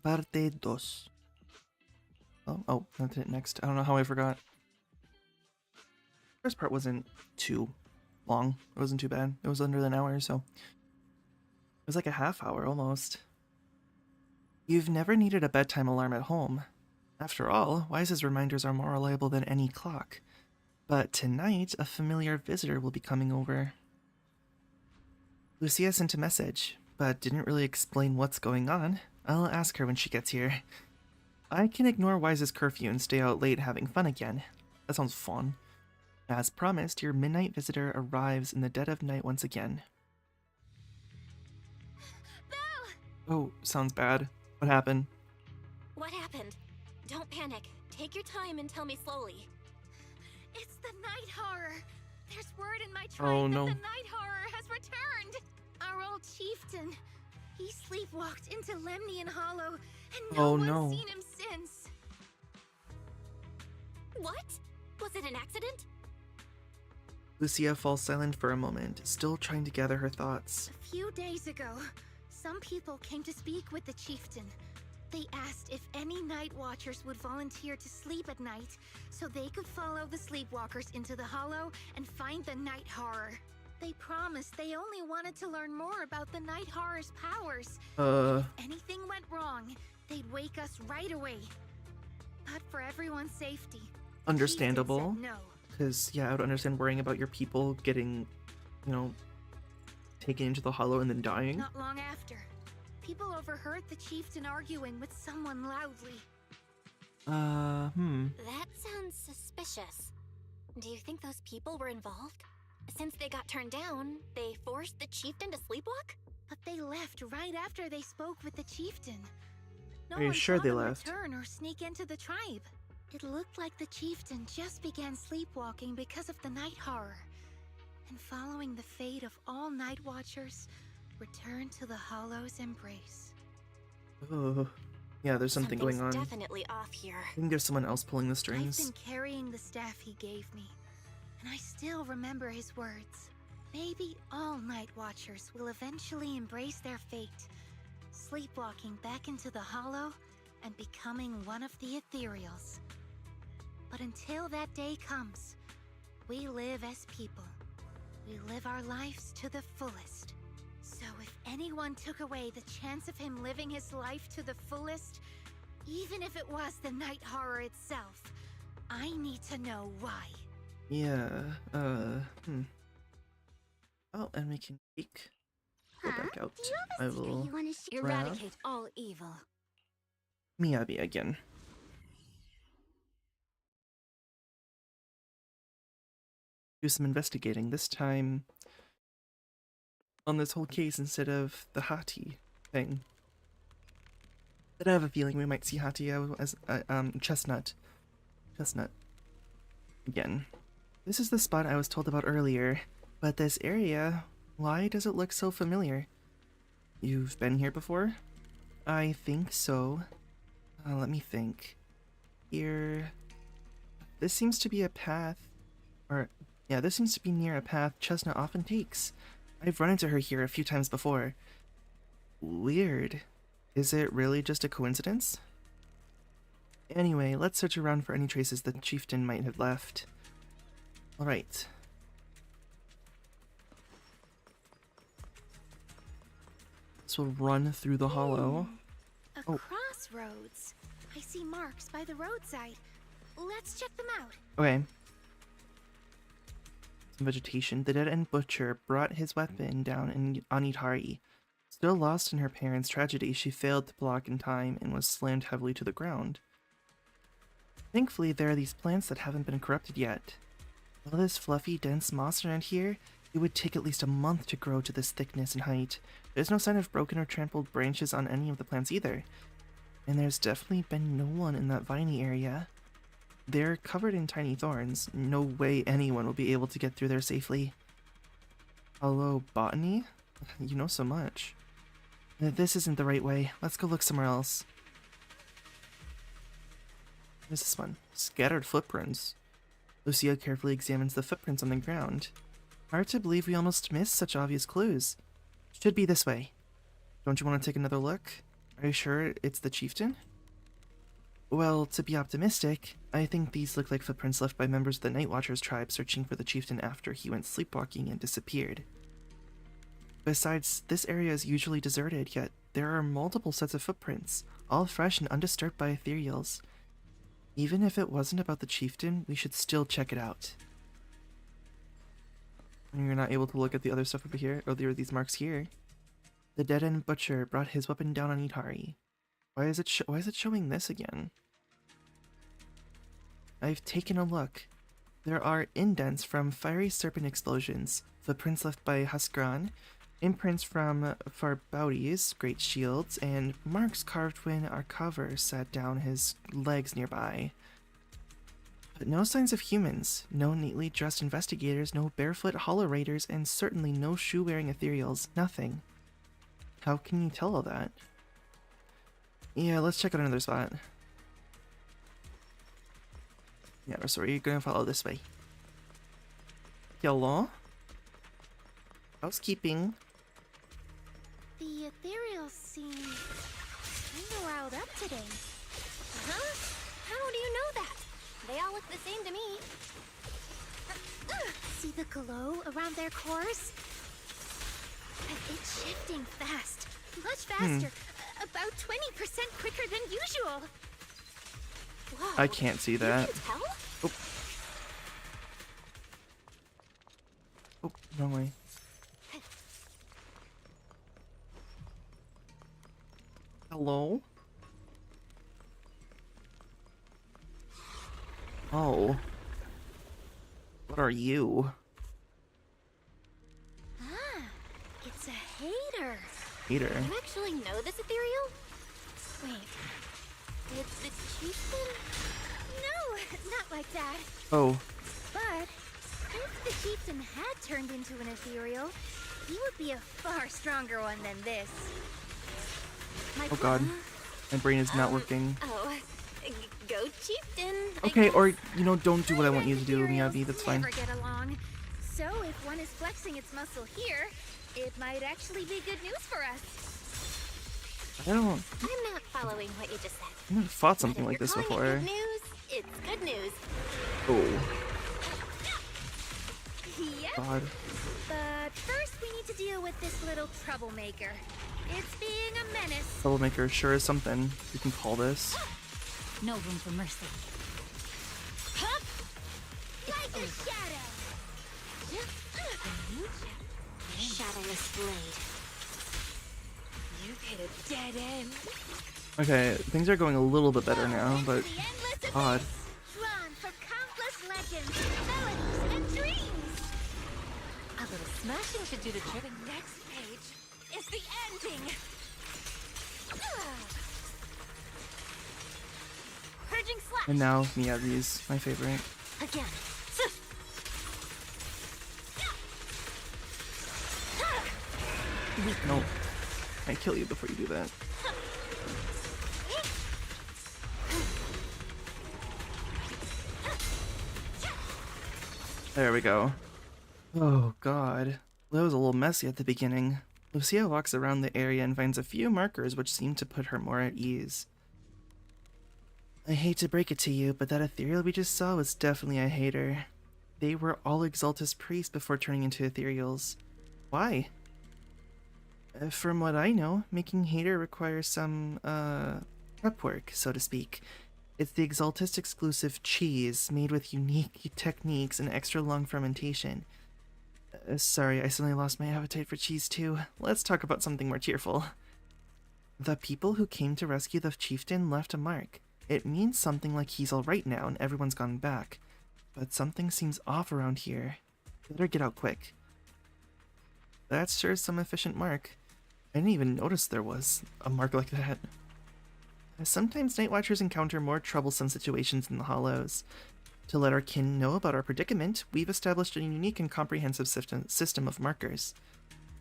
Parte dos. Oh, that's it next. I don't know how I forgot. First part wasn't too long. It wasn't too bad. It was under an hour, so it was like a half hour almost. You've never needed a bedtime alarm at home. After all, Wise's reminders are more reliable than any clock. But tonight, a familiar visitor will be coming over. Lucia sent a message, but didn't really explain what's going on. I'll ask her when she gets here. I can ignore Wise's curfew and stay out late having fun again. That sounds fun. As promised, your midnight visitor arrives in the dead of night once again. Belle! Oh, sounds bad. What happened? What happened? Don't panic. Take your time and tell me slowly. It's the night horror. There's word in my Oh, tribe no. that the night horror has returned. Our old chieftain. He sleepwalked into Lemnian Hollow, and Oh, no no. one's seen him since. What? Was it an accident? Lucia falls silent for a moment, still trying to gather her thoughts. A few days ago, some people came to speak with the chieftain. They asked if any night watchers would volunteer to sleep at night so they could follow the sleepwalkers into the hollow and find the night horror. They promised they only wanted to learn more about the night horror's powers. If anything went wrong, they'd wake us right away. But for everyone's safety, the Understandable. chieftain said no. Because, yeah, I would understand worrying about your people getting, taken into the hollow and then dying. Not long after, people overheard the chieftain arguing with someone loudly. That sounds suspicious. Do you think those people were involved? Since they got turned down, they forced the chieftain to sleepwalk? But they left right after they spoke with the chieftain. No Are you one sure saw they them left? return or sneak into the tribe. It looked like the chieftain just began sleepwalking because of the night horror. And following the fate of all night watchers, returned to the Hollow's embrace. Oh, yeah, there's something going on. Something's definitely off here. I think there's someone else pulling the I've strings. been carrying the staff he gave me, and I still remember his words. Maybe all night watchers will eventually embrace their fate, sleepwalking back into the hollow and becoming one of the ethereals. But until that day comes, we live as people. We live our lives to the fullest. So if anyone took away the chance of him living his life to the fullest, even if it was the night horror itself, I need to know why. Yeah, Oh, and we can peek. Go back out. I will Eradicate all evil. Miyabi again. Do some investigating, this time on this whole case instead of the Hati thing. But I have a feeling we might see Hati as Chestnut. Chestnut. Again. This is the spot I was told about earlier, but this area, why does it look so familiar? You've been here before? I think so. Let me think. Here... This seems to be a path, yeah, this seems to be near a path Chestnut often takes. I've run into her here a few times before. Weird. Is it really just a coincidence? Anyway, let's search around for any traces the chieftain might have left. Alright. So we'll run through the hollow. A Oh. crossroads. I see marks by the roadside. Let's check them out. Okay. Some vegetation. The dead-end butcher brought his weapon down on Itari. Still lost in her parents' tragedy, she failed to block in time and was slammed heavily to the ground. Thankfully, there are these plants that haven't been corrupted yet. All this fluffy, dense moss around here, it would take at least a month to grow to this thickness and height. There's no sign of broken or trampled branches on any of the plants either. And there's definitely been no one in that viney area. They're covered in tiny thorns. No way anyone will be able to get through there safely. Hello, botany? You know so much. This isn't the right way. Let's go look somewhere else. What is this one? Scattered footprints. Lucia carefully examines the footprints on the ground. Hard to believe we almost missed such obvious clues. Should be this way. Don't you want to take another look? Are you sure it's the chieftain? Well, to be optimistic, I think these look like footprints left by members of the Night Watchers tribe searching for the chieftain after he went sleepwalking and disappeared. Besides, this area is usually deserted, yet there are multiple sets of footprints, all fresh and undisturbed by ethereals. Even if it wasn't about the chieftain, we should still check it out. And you're not able to look at the other stuff over here, or there are these marks here. The dead-end butcher brought his weapon down on Itari. Why is it showing this again? I've taken a look. There are indents from fiery serpent explosions, footprints left by Huskran, imprints from Farbaudi's great shields, and marks carved when our cover sat down his legs nearby. But no signs of humans, no neatly dressed investigators, no barefoot hollow raiders, and certainly no shoe-wearing ethereals, nothing. How can you tell all that? Yeah, let's check out another spot. Yeah, so we're gonna follow this way. Hello? Housekeeping. The ethereals seem kinda riled up today. Huh? How do you know that? They all look the same to me. See the glow around their cores? It's shifting fast. Much faster. About 20% quicker than usual. Whoa. I can't see that. You can tell? Oh. Oh, wrong way. Hello? Oh. What are you? It's a hater. Hater. You actually know this ethereal? Wait. Did the chieftain? No, not like that. Oh. But if the chieftain had turned into an ethereal, he would be a far stronger one than this. Oh god. My brain is not working. Oh, go chieftain. I Okay, guess. or, you know, don't do what I want you to do, Miyabi, that's fine. Never get along. So if one is flexing its muscle here, it might actually be good news for us. I don't... I'm not following what you just said. I've never fought But something if like you're this calling it before. Good news, it's good news. Oh, Yep. god. But first we need to deal with this little troublemaker. It's being a menace. Troublemaker sure is something. You can call this. No room for mercy. Like a shadow. Shadowless blade. You've hit a dead end. Okay, things are going a little bit better now, but... The endless God. abyss, drawn from countless legends, melodies, and dreams. A little smashing should do the trick. The next page is the ending. Purging slash. And now, Miyabi's my favorite. Again. No. I kill you before you do that. There we go. Oh god. That was a little messy at the beginning. Lucia walks around the area and finds a few markers which seem to put her more at ease. I hate to break it to you, but that ethereal we just saw was definitely a hater. They were all Exaltus priests before turning into ethereals. Why? From what I know, making hater requires some, prep work, so to speak. It's the Exaltist exclusive cheese, made with unique techniques and extra long fermentation. Sorry, I suddenly lost my appetite for cheese too. Let's talk about something more cheerful. The people who came to rescue the chieftain left a mark. It means something like he's alright now and everyone's gone back. But something seems off around here. Better get out quick. That's sure some efficient mark. I didn't even notice there was a mark like that. Sometimes Night Watchers encounter more troublesome situations in the Hollows. To let our kin know about our predicament, we've established a unique and comprehensive system of markers.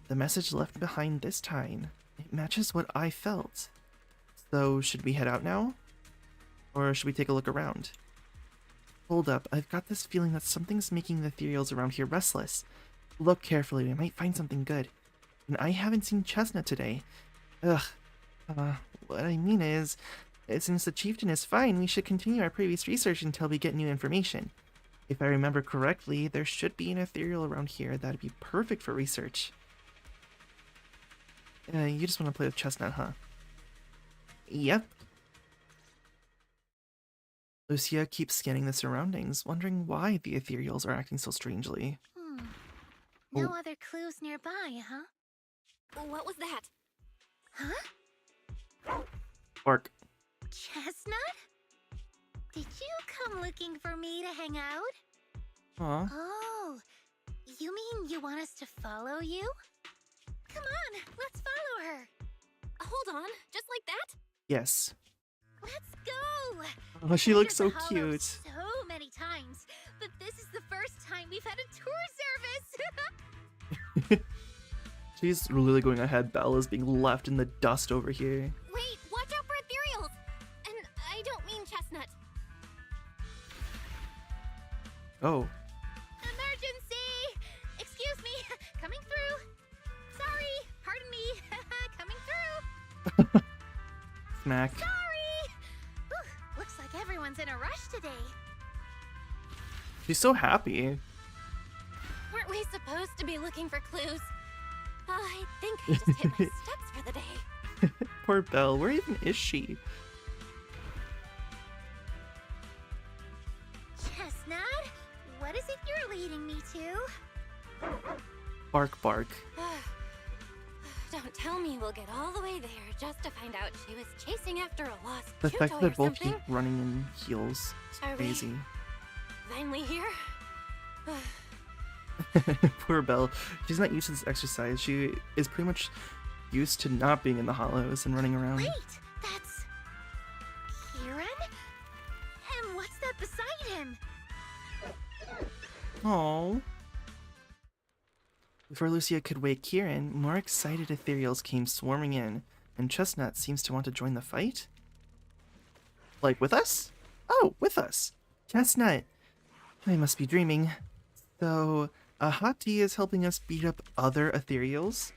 The message left behind this time, it matches what I felt. So, should we head out now? Or should we take a look around? Hold up, I've got this feeling that something's making the ethereals around here restless. Look carefully, we might find something good. And I haven't seen Chestnut today. Ugh. What I mean is, since the chieftain is fine, we should continue our previous research until we get new information. If I remember correctly, there should be an ethereal around here that'd be perfect for research. You just want to play with Chestnut, huh? Yep. Lucia keeps scanning the surroundings, wondering why the ethereals are acting so strangely. No Oh. other clues nearby, huh? What was that? Huh? Bark. Chestnut? Did you come looking for me to hang out? Aw. Oh, you mean you want us to follow you? Come on, let's follow her. Hold on, just like that? Yes. Let's go. Oh, she We've looks been so to Hollow cute. So many times, but this is the first time we've had a tour service. She's really going ahead. Bella's being left in the dust over here. Wait, watch out for ethereals! And I don't mean Chestnut. Oh. Emergency! Excuse me, coming through. Sorry, pardon me, coming through. Smack. Sorry! Whew, looks like everyone's in a rush today. She's so happy. Weren't we supposed to be looking for clues? I think I just hit my steps for the day. Poor Belle. Where even is she? Chestnut, what is it you're leading me to? Bark, bark. Don't tell me we'll get all the way there just to find out she was chasing after a lost The Chuto fact or that both something. keep running in heels is Are we- crazy. Finally here? Poor Belle. She's not used to this exercise. She is pretty much used to not being in the hollows and running around. Wait, that's... Kieran? And what's that beside him? Aww. Before Lucia could wake Kieran, more excited ethereals came swarming in, and Chestnut seems to want to join the fight? Like, with us? Oh, with us! Chestnut! I must be dreaming. So, a hot tea is helping us beat up other ethereals?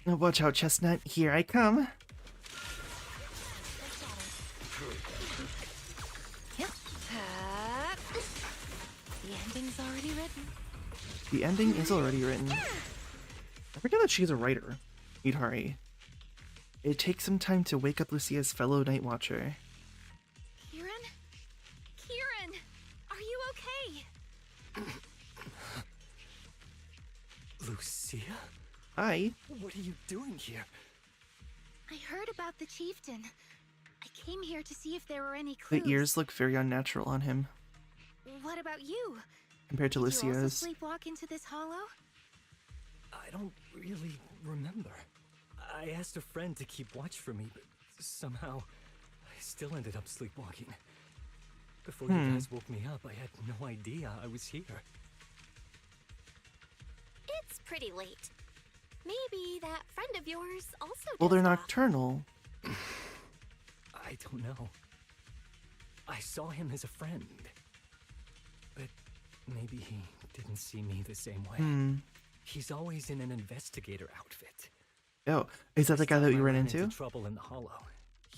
Now watch out, Chestnut. Here I come. The ending's already written. The ending is already written. I forget that she's a writer. Idhari. It takes some time to wake up Lucia's fellow Night Watcher. Kieran? Kieran! Are you okay? Lucia? Hi. What are you doing here? I heard about the chieftain. I came here to see if there were any clues. The ears look very unnatural on him What about you? compared to Did you also Lucia's. sleepwalk into this hollow? I don't really remember. I asked a friend to keep watch for me, but somehow I still ended up sleepwalking. Before you guys woke me up, I had no idea I was here. It's pretty late. Maybe that friend of yours also Well, they're dozed off. nocturnal. I don't know. I saw him as a friend. But maybe he didn't see me the same way. He's always in an investigator outfit. Oh, is that the guy that we ran into? Trouble in the hollow.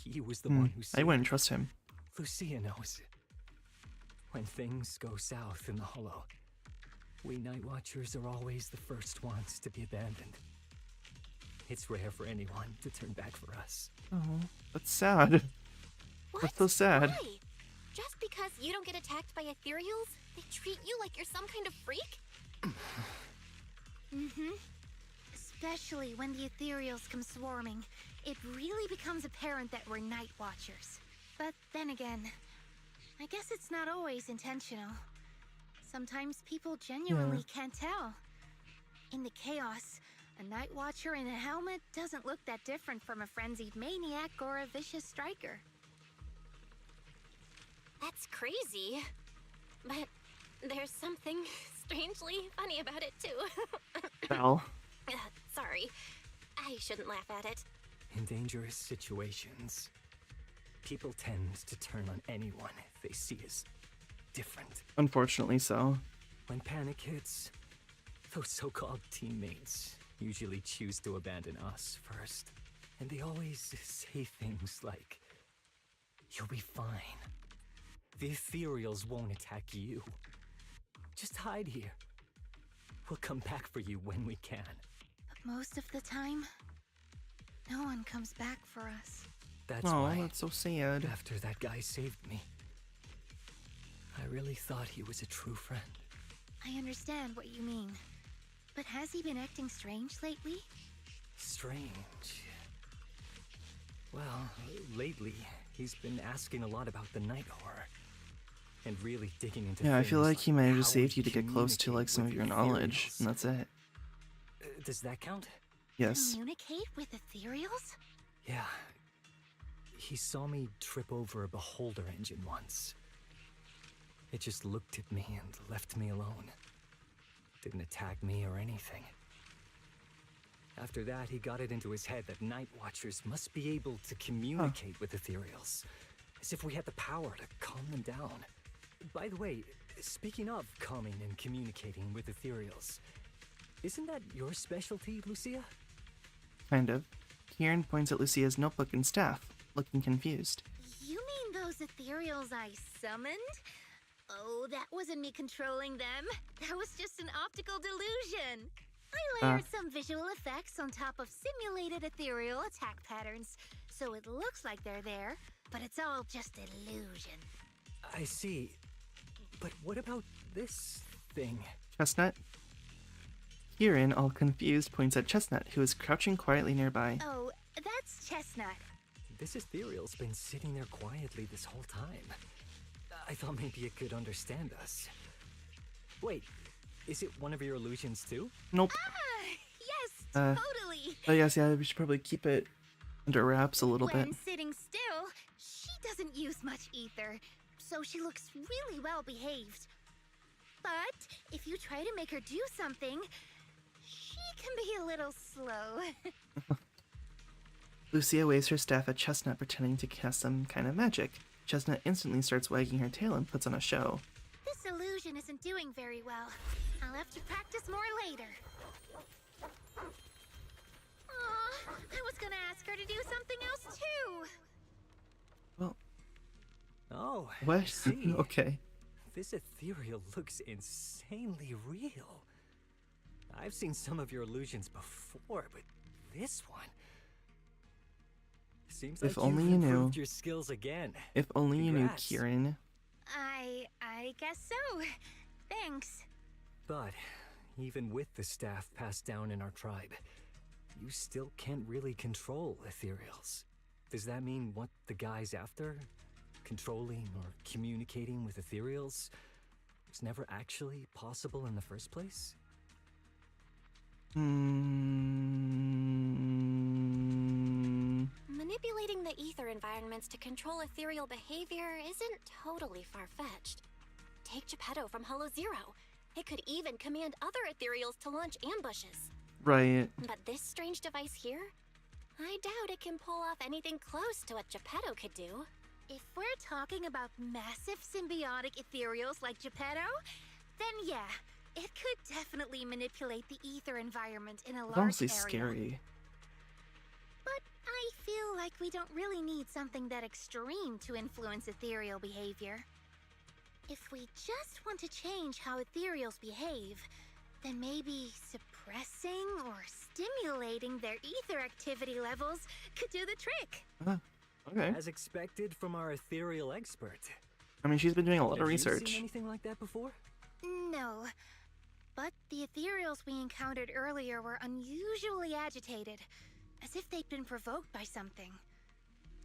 He was the one who I wouldn't trust him. Lucia knows. When things go south in the hollow, we Night Watchers are always the first ones to be abandoned. It's rare for anyone to turn back for us. Oh, that's sad. What? That's so sad. Why? Just because you don't get attacked by ethereals, they treat you like you're some kind of freak? Especially when the ethereals come swarming. It really becomes apparent that we're Night Watchers. But then again, I guess it's not always intentional. Sometimes people genuinely can't tell. In the chaos, A night watcher in a helmet doesn't look that different from a frenzied maniac or a vicious striker. That's crazy. But there's something strangely funny about it, too. Belle. Sorry. I shouldn't laugh at it. In dangerous situations, people tend to turn on anyone they see as different. Unfortunately so. When panic hits, those so-called teammates usually choose to abandon us first. And they always say things like, "You'll be fine. The ethereals won't attack you. Just hide here. We'll come back for you when we can." But most of the time, no one comes back for us. That's Oh, why, that's so sad. after that guy saved me, I really thought he was a true friend. I understand what you mean. But has he been acting strange lately? Strange. Well, lately, he's been asking a lot about the night horror. And really digging into Yeah, I feel things like he might have how just saved we you to get close to like communicate some of with your knowledge, ethereals. and that's it. Does that count? Yes. Communicate with ethereals? Yeah. He saw me trip over a beholder engine once. It just looked at me and left me alone. Didn't attack me or anything. After that, he got it into his head that Night Watchers must be able to communicate with ethereals, as if we had the power to calm them down. By the way, speaking of calming and communicating with ethereals, isn't that your specialty, Lucia? Kind of. Kieran points at Lucia's notebook and staff, looking confused. You mean those ethereals I summoned? Oh, that wasn't me controlling them. That was just an optical delusion. I layered some visual effects on top of simulated ethereal attack patterns, so it looks like they're there, but it's all just illusion. I see. But what about this thing? Chestnut? Kieran, all confused, points at Chestnut, who is crouching quietly nearby. Oh, that's Chestnut. This ethereal's been sitting there quietly this whole time. I thought maybe it could understand us. Wait, is it one of your illusions too? Nope. Ah, yes, totally. Oh yes, yeah, we should probably keep it under wraps a little When bit. sitting still, she doesn't use much ether, so she looks really well behaved. But if you try to make her do something, she can be a little slow. Lucia waves her staff at Chestnut, pretending to cast some kind of magic. Chestnut instantly starts wagging her tail and puts on a show. This illusion isn't doing very well. I'll have to practice more later. Aw, I was gonna ask her to do something else too. Well, Oh, I what? see. Okay. This ethereal looks insanely real. I've seen some of your illusions before, but this one seems If like only you've you knew. improved your skills again. If only you knew, Congrats. Kieran. I guess so. Thanks. But even with the staff passed down in our tribe, you still can't really control ethereals. Does that mean what the guy's after? Controlling or communicating with ethereals was never actually possible in the first place? Manipulating the ether environments to control ethereal behavior isn't totally far-fetched. Take Geppetto from Hollow Zero. It could even command other ethereals to launch ambushes. Right. But this strange device here? I doubt it can pull off anything close to what Geppetto could do. If we're talking about massive symbiotic ethereals like Geppetto, then yeah, it could definitely manipulate the ether environment in a It's large honestly area. scary. But I feel like we don't really need something that extreme to influence ethereal behavior. If we just want to change how ethereals behave, then maybe suppressing or stimulating their ether activity levels could do the trick. Okay. As expected from our ethereal expert. I mean, she's been doing a lot of Have you research. seen anything like that before? No, but the ethereals we encountered earlier were unusually agitated, as if they'd been provoked by something.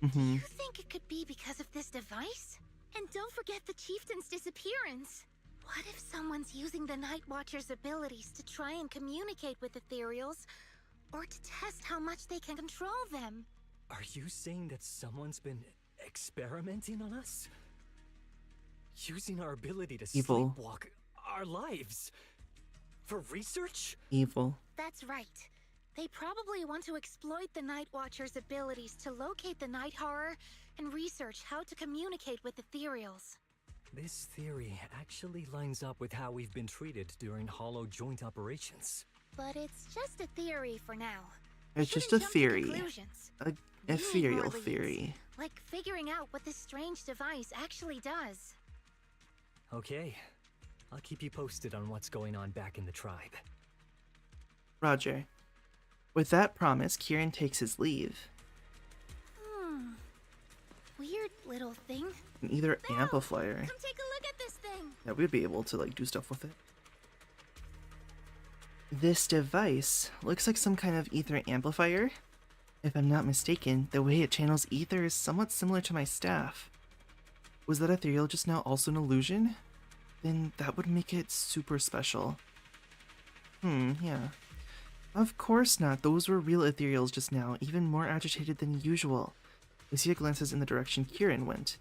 Do you think it could be because of this device? And don't forget the chieftain's disappearance. What if someone's using the Night Watcher's abilities to try and communicate with ethereals or to test how much they can control them. Are you saying that someone's been experimenting on us? Using our ability to Evil. sleepwalk our lives? For research? Evil. That's right. They probably want to exploit the Night Watcher's abilities to locate the night horror and research how to communicate with ethereals. This theory actually lines up with how we've been treated during Hollow joint operations. But it's just a theory for now. It's just Shouldn't a jump to theory. conclusions. A We need more ethereal leads, theory. like figuring out what this strange device actually does. Okay, I'll keep you posted on what's going on back in the tribe. Roger. With that promise, Kieran takes his leave. Weird little thing. An ether Belle, amplifier. Come take a look at this thing. Yeah, we'd be able to like do stuff with it. This device looks like some kind of ether amplifier. If I'm not mistaken, the way it channels ether is somewhat similar to my staff. Was that ethereal just now also an illusion? Then that would make it super special. Yeah. Of course not. Those were real ethereals just now, even more agitated than usual. Lucia glances in the direction Kieran went.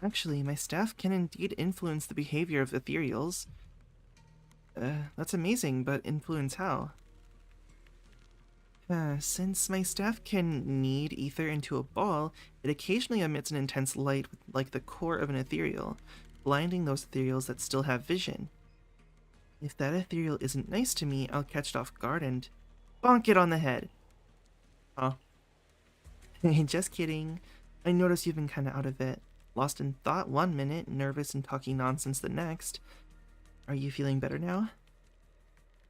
Actually, my staff can indeed influence the behavior of ethereals. That's amazing, but influence how? Since my staff can knead ether into a ball, it occasionally emits an intense light like the core of an ethereal, blinding those ethereals that still have vision. If that ethereal isn't nice to me, I'll catch it off guard and bonk it on the head. Huh. Just kidding. I notice you've been kinda out of it. Lost in thought 1 minute, nervous and talking nonsense the next. Are you feeling better now?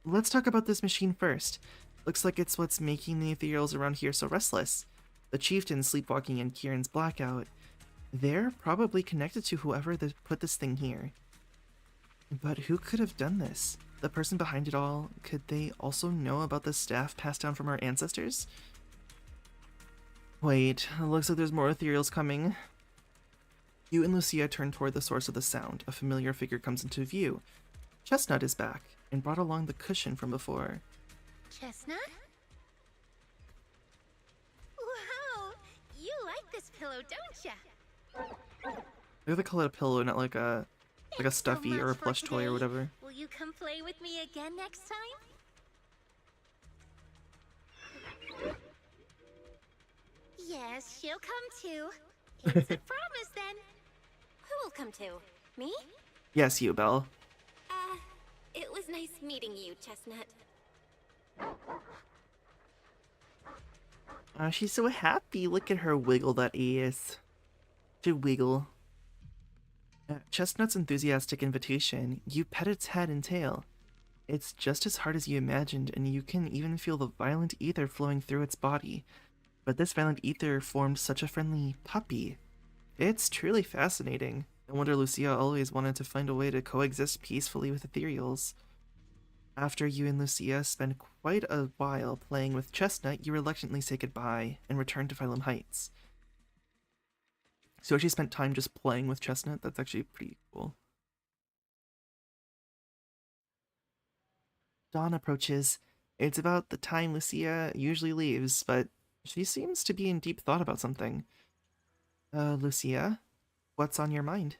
Let's talk about this machine first. Looks like it's what's making the ethereals around here so restless. The chieftain sleepwalking and Kieran's blackout. They're probably connected to whoever put this thing here. But who could have done this? The person behind it all, could they also know about the staff passed down from our ancestors? Wait, looks like there's more ethereals coming. You and Lucia turn toward the source of the sound. A familiar figure comes into view. Chestnut is back, and brought along the cushion from before. Chestnut? Wow! You like this pillow, don't ya? Maybe they call it a pillow, not like a Thanks so stuffy or a much for plush toy or today. whatever. Will you come play with me again next time? Yes, she'll come too. It's a promise then. Who will come to? Me? Yes, you, Belle. It was nice meeting you, Chestnut. She's so happy. Look at her wiggle that ass. To wiggle. Chestnut's enthusiastic invitation. You pet its head and tail. It's just as hard as you imagined, and you can even feel the violent ether flowing through its body. But this violent ether formed such a friendly puppy. It's truly fascinating. No wonder Lucia always wanted to find a way to coexist peacefully with ethereals. After you and Lucia spend quite a while playing with Chestnut, you reluctantly say goodbye and return to Phylum Heights. So she spent time just playing with Chestnut. That's actually pretty cool. Dawn approaches. It's about the time Lucia usually leaves, but she seems to be in deep thought about something. Lucia, what's on your mind?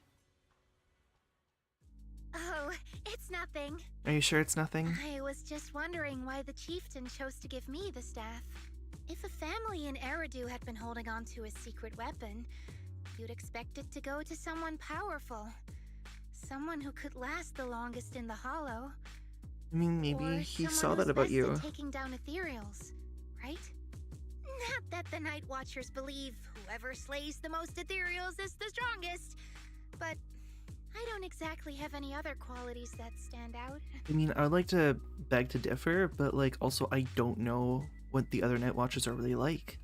Oh, it's nothing. Are you sure it's nothing? I was just wondering why the chieftain chose to give me the staff. If a family in Eridu had been holding on to a secret weapon, you'd expect it to go to someone powerful. Someone who could last the longest in the Hollow. I mean, maybe Or he someone saw that who's about best you. at taking down ethereals, right? Not that the Night Watchers believe whoever slays the most ethereals is the strongest, but I don't exactly have any other qualities that stand out. I mean, I'd like to beg to differ, but like also I don't know what the other Night Watchers are really like.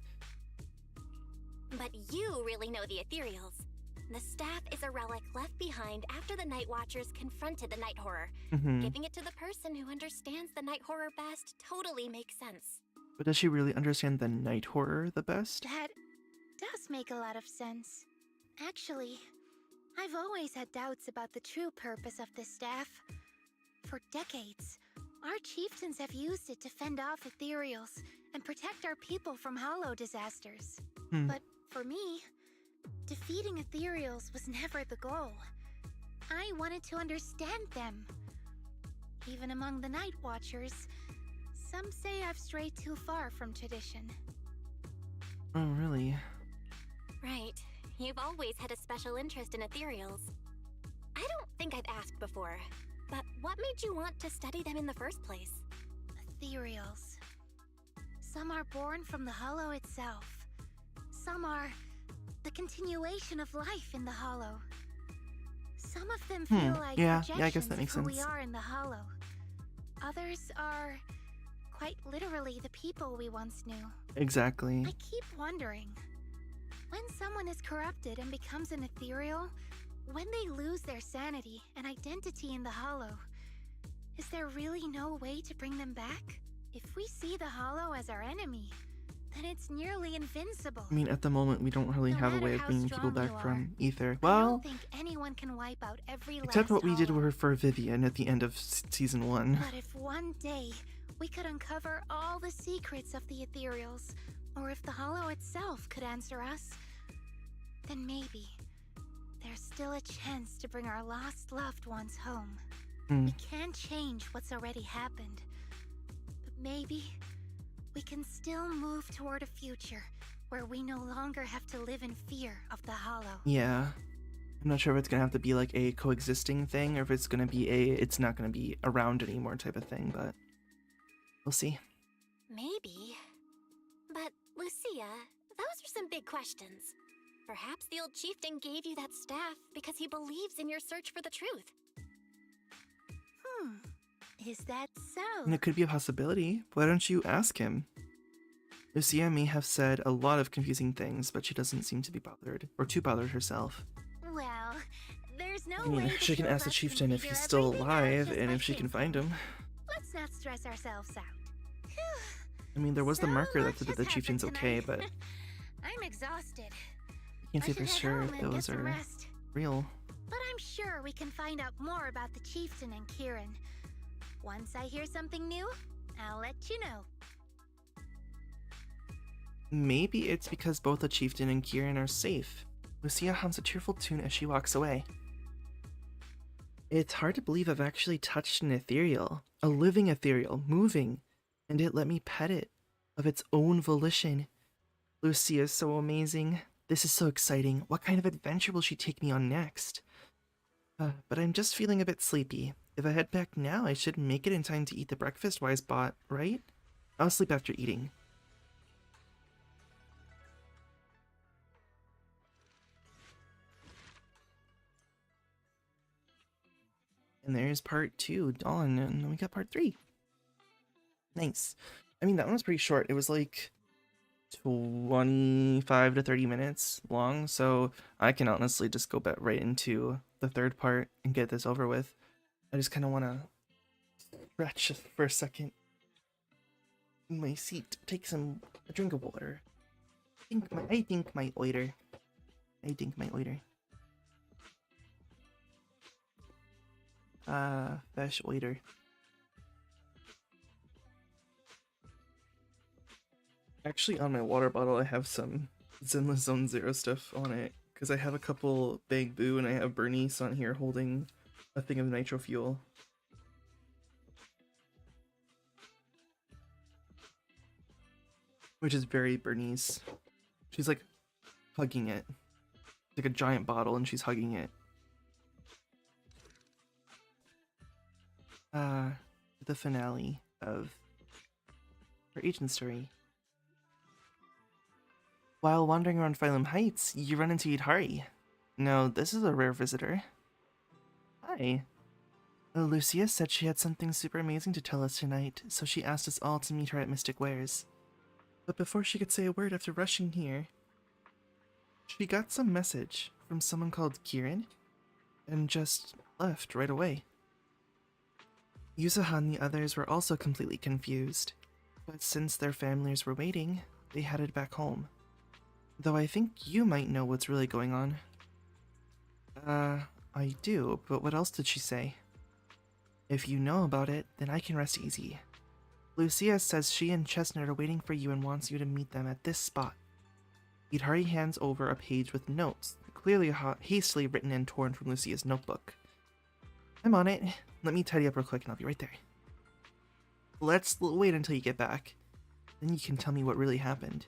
But you really know the ethereals. The staff is a relic left behind after the Night Watchers confronted the Night Horror. Giving it to the person who understands the Night Horror best totally makes sense. But does she really understand the Night Horror the best? That does make a lot of sense. Actually, I've always had doubts about the true purpose of this staff. For decades, our chieftains have used it to fend off ethereals and protect our people from hollow disasters. Hmm. But for me, defeating ethereals was never the goal. I wanted to understand them. Even among the Night Watchers, some say I've strayed too far from tradition. Oh, really? Right. You've always had a special interest in ethereals. I don't think I've asked before, but what made you want to study them in the first place? Ethereals. Some are born from the hollow itself. Some are the continuation of life in the hollow. Some of them feel like Yeah, I projections guess that makes of who we sense. are in the hollow. Others are quite literally the people we once knew. Exactly. I keep wondering, when someone is corrupted and becomes an ethereal, when they lose their sanity and identity in the hollow, is there really no way to bring them back? If we see the hollow as our enemy, then it's nearly invincible. I mean, at the moment, we don't really No have a matter way of how bringing people strong back you from are, ether. I Well, don't think anyone can wipe out every except last what we did hollow. for Vivian at the end of season 1. But if one day we could uncover all the secrets of the ethereals, or if the hollow itself could answer us, then maybe there's still a chance to bring our lost loved ones home. Hmm. We can't change what's already happened, but maybe we can still move toward a future where we no longer have to live in fear of the hollow. Yeah. I'm not sure if it's gonna have to be like a coexisting thing or if it's gonna be it's not gonna be around anymore type of thing, but we'll see. Maybe. But, Lucia, those are some big questions. Perhaps the old chieftain gave you that staff because he believes in your search for the truth. Is that so? And it could be a possibility. Why don't you ask him? Lucia may have said a lot of confusing things, but she doesn't seem to be bothered, or too bothered herself. Well, there's no I mean, way the she can two of ask the us can chieftain if figure he's still everything out alive just and by if she can find thinking. him. Let's not stress ourselves out. I mean, there was the So marker that much said has that the chieftain's happened okay, tonight. but I'm exhausted. you can't I say should for head sure home if and get those some are rest. real. But I'm sure we can find out more about the chieftain and Kieran. Once I hear something new, I'll let you know. Maybe it's because both the chieftain and Kieran are safe. Lucia hums a cheerful tune as she walks away. It's hard to believe I've actually touched an ethereal, a living ethereal, moving, and it let me pet it, of its own volition. Lucia is so amazing. This is so exciting. What kind of adventure will she take me on next? But I'm just feeling a bit sleepy. If I head back now, I should make it in time to eat the breakfast Wise bought, right? I'll sleep after eating. And there's part 2, Dawn, and then we got part 3. Nice. I mean, that one was pretty short. It was like 25 to 30 minutes long, so I can honestly just go back right into the third part and get this over with. I just kind of want to stretch for a second in my seat, take a drink of water. I think my order. Fresh order. Actually, on my water bottle, I have some Zenless Zone Zero stuff on it, because I have a couple Big Boo and I have Bernice on here holding a thing of nitro fuel. Which is very Bernice. She's like hugging it. It's like a giant bottle and she's hugging it. The finale of her agent story. While wandering around Phylum Heights, you run into Yidhari. No, this is a rare visitor. Hi. Lucia said she had something super amazing to tell us tonight, so she asked us all to meet her at Mystic Wares. But before she could say a word after rushing here, she got some message from someone called Kieran, and just left right away. Yuzuha and the others were also completely confused, but since their families were waiting, they headed back home. Though I think you might know what's really going on. I do, but what else did she say? If you know about it, then I can rest easy. Lucia says she and Chestnut are waiting for you and wants you to meet them at this spot. Hidari hands over a page with notes, clearly hastily written and torn from Lucia's notebook. I'm on it. Let me tidy up real quick and I'll be right there. Let's wait until you get back. Then you can tell me what really happened.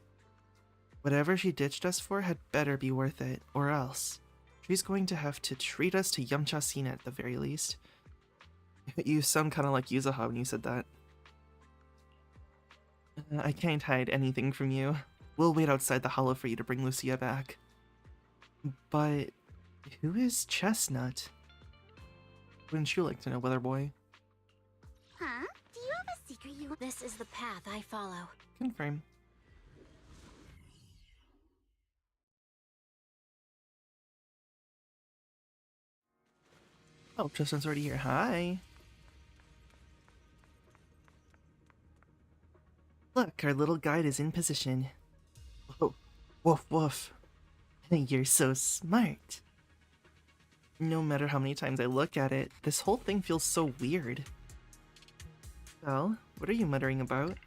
Whatever she ditched us for had better be worth it, or else she's going to have to treat us to Yamcha-sina at the very least. You sound kind of like Yuzaha when you said that. I can't hide anything from you. We'll wait outside the hollow for you to bring Lucia back. But who is Chestnut? Wouldn't you like to know, Weather Boy? Huh? Do you have a secret you... This is the path I follow. Confirm. Oh, Chestnut's already here. Hi. Look, our little guide is in position. Whoa. Woof woof. You're so smart. No matter how many times I look at it, this whole thing feels so weird. Well, what are you muttering about?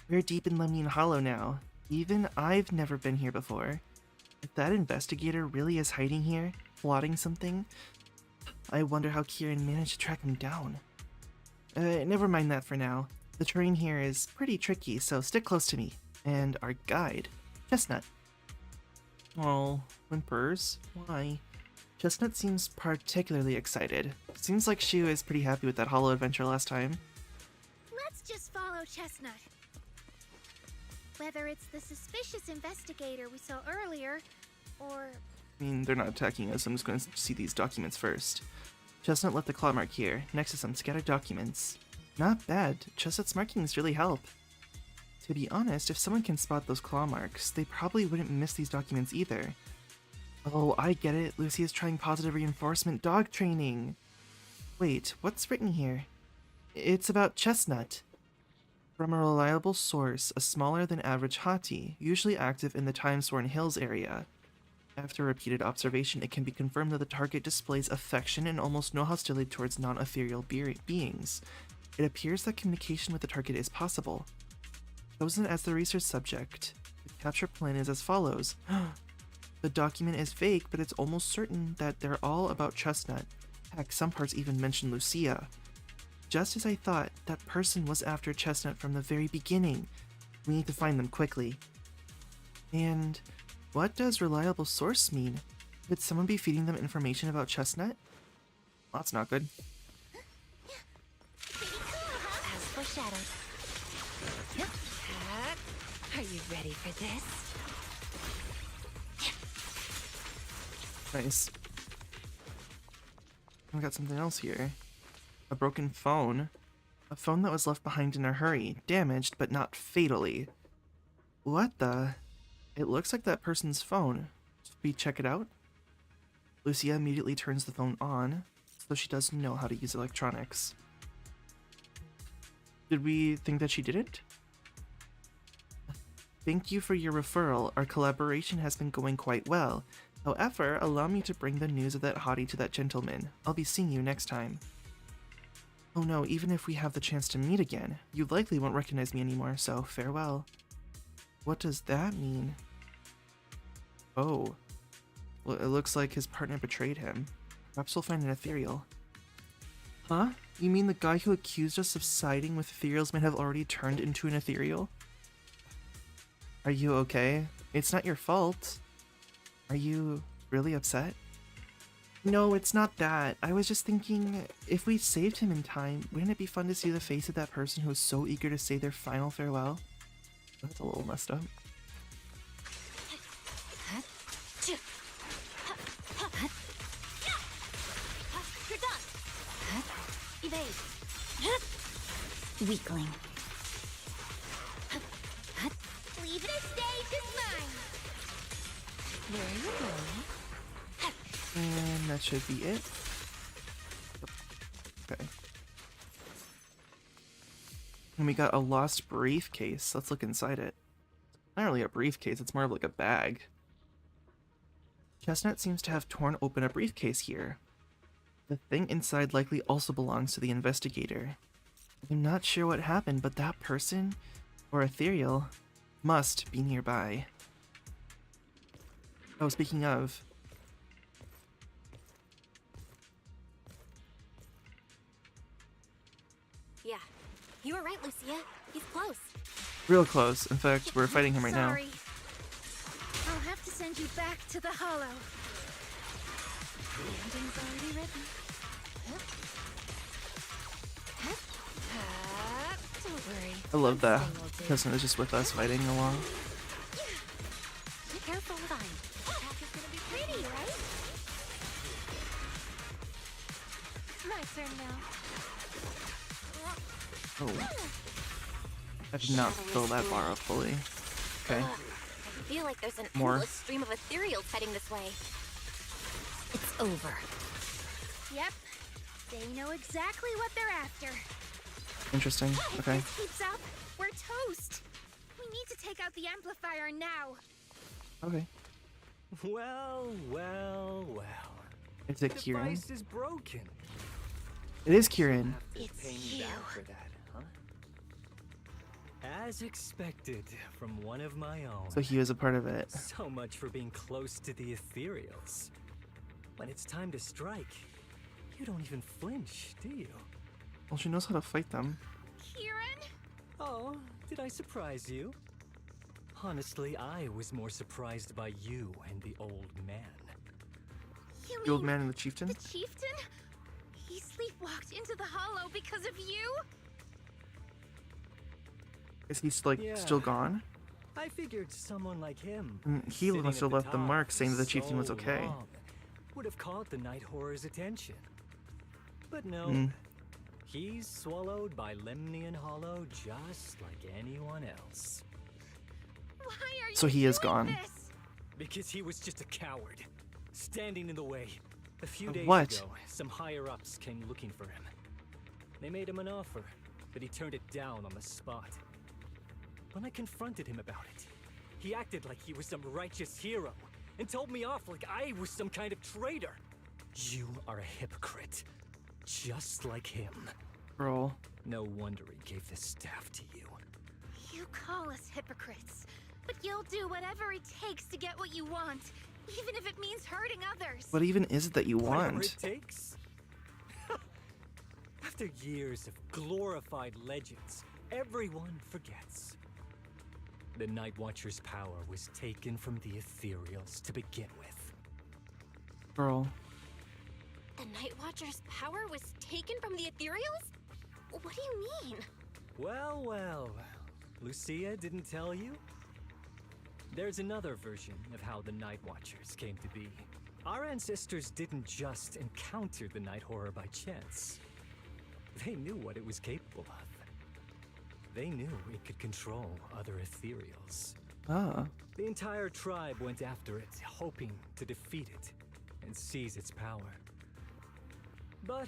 We're deep in Lemnian Hollow now. Even I've never been here before. If that investigator really is hiding here, plotting something, I wonder how Kieran managed to track him down. Never mind that for now. The terrain here is pretty tricky, so stick close to me. And our guide, Chestnut. Oh, whimpers? Why? Chestnut seems particularly excited. Seems like she was pretty happy with that hollow adventure last time. Let's just follow Chestnut. Whether it's the suspicious investigator we saw earlier, or... I mean, they're not attacking us. I'm just going to see these documents first. Chestnut left the claw mark here, next to some scattered documents. Not bad. Chestnut's markings really help. To be honest, if someone can spot those claw marks, they probably wouldn't miss these documents either. Oh, I get it. Lucia's trying positive reinforcement dog training. Wait, what's written here? It's about Chestnut. From a reliable source, a smaller than average hati, usually active in the Time-Sworn Hills area. After repeated observation, it can be confirmed that the target displays affection and almost no hostility towards non-ethereal beings. It appears that communication with the target is possible. Chosen as the research subject, the capture plan is as follows. The document is vague, but it's almost certain that they're all about Chestnut. Heck, some parts even mention Lucia. Just as I thought, that person was after Chestnut from the very beginning. We need to find them quickly. And what does reliable source mean? Could someone be feeding them information about Chestnut? Well, that's not good. As foreshadowed. Are you ready for this? Nice. We got something else here. A broken phone. A phone that was left behind in a hurry. Damaged, but not fatally. What the? It looks like that person's phone. Should we check it out? Lucia immediately turns the phone on, so she does know how to use electronics. Did we think that she didn't? Thank you for your referral. Our collaboration has been going quite well. However, allow me to bring the news of that hottie to that gentleman. I'll be seeing you next time. Oh no, even if we have the chance to meet again, you likely won't recognize me anymore, so farewell. What does that mean? Oh. Well, it looks like his partner betrayed him. Perhaps we'll find an ethereal. Huh? You mean the guy who accused us of siding with ethereals might have already turned into an ethereal? Are you okay? It's not your fault. Are you really upset? No, it's not that. I was just thinking, if we saved him in time, wouldn't it be fun to see the face of that person who was so eager to say their final farewell? That's a little messed up. You're done. Evade. Weakling. Leave the stage is mine! There you go. And that should be it. Okay. And we got a lost briefcase. Let's look inside it. Not really a briefcase, it's more of like a bag. Chestnut seems to have torn open a briefcase here. The thing inside likely also belongs to the investigator. I'm not sure what happened, but that person, or ethereal, must be nearby. Oh, speaking of... Yeah, you were right, Lucia. He's close. Real close. In fact, we're fighting him right now. Sorry. I'll have to send you back to the hollow. Ending's already written. Don't worry. I love that. This thing will do. Person is just with us fighting along. Be careful, Vine. Attack is gonna be pretty, right? My turn now. Oh. I did not fill that bar up fully. Okay. I feel like there's an More. endless stream of ethereals heading this way. It's over. Yep. They know exactly what they're after. Interesting. If Okay. this keeps up, we're toast. We need to take out the amplifier now. Okay. Well. Is it The Kieran? device is broken. It is Kieran. It's Pay me you. back for that, huh? As expected from one of my own. So he was a part of it. So much for being close to the ethereals. When it's time to strike, you don't even flinch, do you? Well, she knows how to fight them. Kieran? Oh, did I surprise you? Honestly, I was more surprised by you and the old man. You The old mean man and the chieftain? the chieftain? He sleepwalked into the hollow because of you? Is he like Yeah. still gone? I figured someone like him, He sitting must at have the left the top mark for saying that the chieftain was so okay. long, would have caught the night horror's attention. But no, Mm. he's swallowed by Lemnian Hollow just like anyone else. Why are you So he is doing gone. this? Because he was just a coward, standing in the way. A few Of days what? ago, some higher-ups came looking for him. They made him an offer, but he turned it down on the spot. When I confronted him about it, he acted like he was some righteous hero and told me off like I was some kind of traitor. You are a hypocrite, just like him. Girl. No wonder he gave this staff to you. You call us hypocrites, but you'll do whatever it takes to get what you want, even if it means hurting others. What even is it that you Whatever want? it takes. After years of glorified legends, everyone forgets. The Night Watcher's power was taken from the ethereals to begin with. Girl. The Night Watcher's power was taken from the ethereals? What do you mean? Well. Lucia didn't tell you? There's another version of how the Night Watchers came to be. Our ancestors didn't just encounter the Night Horror by chance. They knew what it was capable of. They knew it could control other ethereals. Ah. The entire tribe went after it, hoping to defeat it and seize its power. But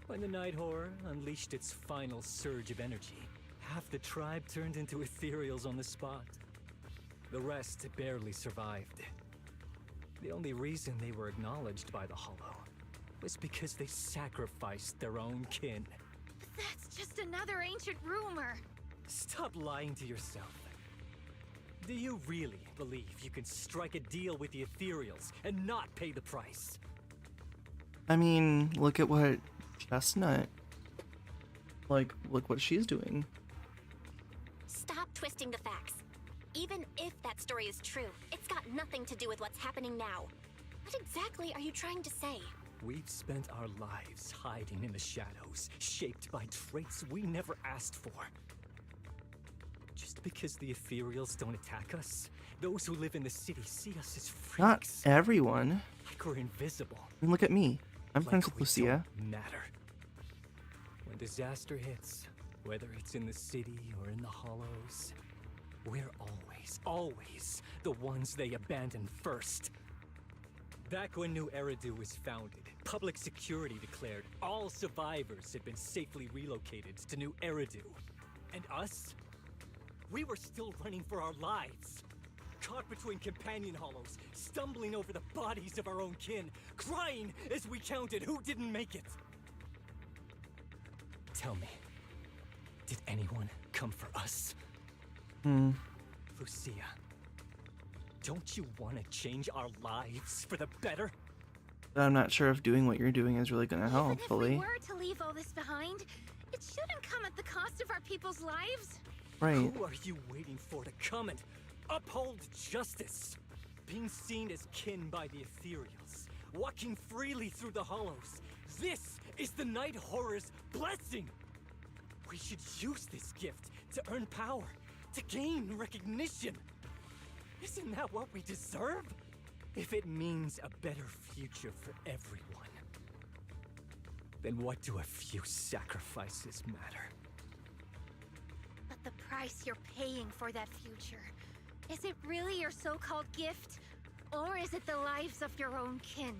when the Night Horror unleashed its final surge of energy, half the tribe turned into ethereals on the spot. The rest barely survived. The only reason they were acknowledged by the Hollow was because they sacrificed their own kin. That's just another ancient rumor. Stop lying to yourself. Do you really believe you can strike a deal with the ethereals and not pay the price? I mean, look at what Chestnut... look what she's doing. Stop twisting the facts. Even if that story is true, it's got nothing to do with what's happening now. What exactly are you trying to say? We've spent our lives hiding in the shadows, shaped by traits we never asked for. Just because the ethereals don't attack us, those who live in the city see us as Not freaks. everyone. Like we're invisible. I mean, look at me. I'm Like friends with we Lucia. don't matter. When disaster hits, whether it's in the city or in the hollows, we're always the ones they abandon first. Back when New Eridu was founded, public security declared all survivors had been safely relocated to New Eridu. And us? We were still running for our lives. Caught between companion hollows, stumbling over the bodies of our own kin, crying as we counted who didn't make it. Tell me, Did anyone come for us? Hmm. Lucia, don't you want to change our lives for the better? I'm not sure if doing what you're doing is really gonna help Even if fully. we were to leave all this behind, it shouldn't come at the cost of our people's lives. Right. Who are you waiting for to come and uphold justice? Being seen as kin by the ethereals, walking freely through the hollows. This is the Night Horror's blessing! We should use this gift to earn power, to gain recognition. Isn't that what we deserve? If it means a better future for everyone, then what do a few sacrifices matter? But the price you're paying for that future, is it really your so-called gift? Or is it the lives of your own kin?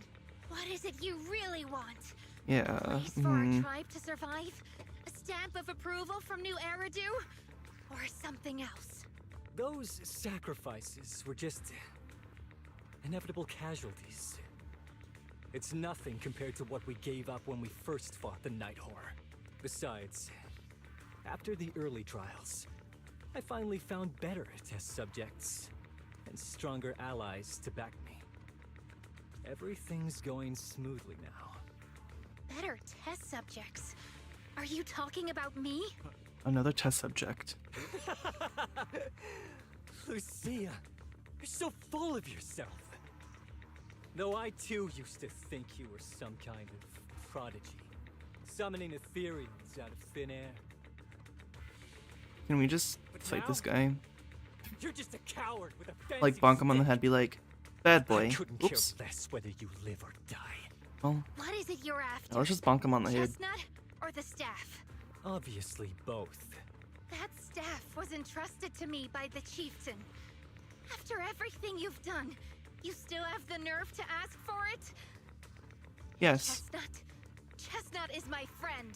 What is it you really want? Yeah. A place for our tribe to survive? A stamp of approval from New Eridu? Or something else? Those sacrifices were just inevitable casualties. It's nothing compared to what we gave up when we first fought the Night Horror. Besides, after the early trials, I finally found better test subjects and stronger allies to back me. Everything's going smoothly now. Better test subjects? Are you talking about me? Another test subject. Lucia, you're so full of yourself. Though I too used to think you were some kind of prodigy, summoning ethereals out of thin air. Can we just But fight now, this guy? You're just a coward with a fancy Like bonk him on the stick. head, be like, bad boy. I couldn't Oops. care less whether you live or die. Well, What is it you're after? let's just bonk him on the head. Chestnut or the staff? Obviously both. That staff was entrusted to me by the chieftain. After everything you've done, you still have the nerve to ask for it? Yes. Chestnut is my friend.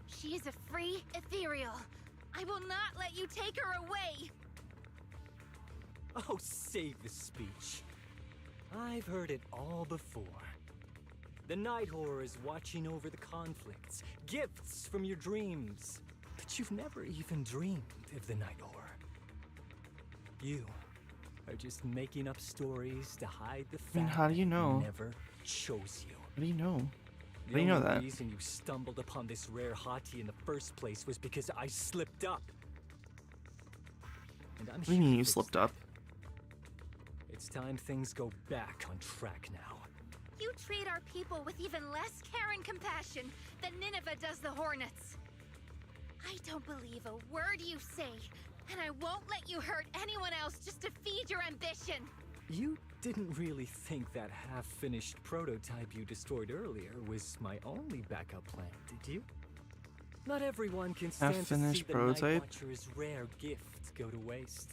She is a free ethereal. I will not let you take her away. Oh, save the speech. I've heard it all before. The Night Horror is watching over the conflicts, gifts from your dreams. But you've never even dreamed of the Night Horror. You are just making up stories to hide the fact How do you know? that never chose you. How do you know? The How do you know only that? reason you stumbled upon this rare hottie in the first place was because I slipped up. And I'm What do you mean here you to fix slipped that. up? It's time things go back on track now. You treat our people with even less care and compassion than Nineveh does the Hornets. I don't believe a word you say, and I won't let you hurt anyone else just to feed your ambition. You didn't really think that half-finished prototype you destroyed earlier was my only backup plan, did you? Not everyone can stand to see Half-finished the prototype? Night Watcher's rare gift go to waste.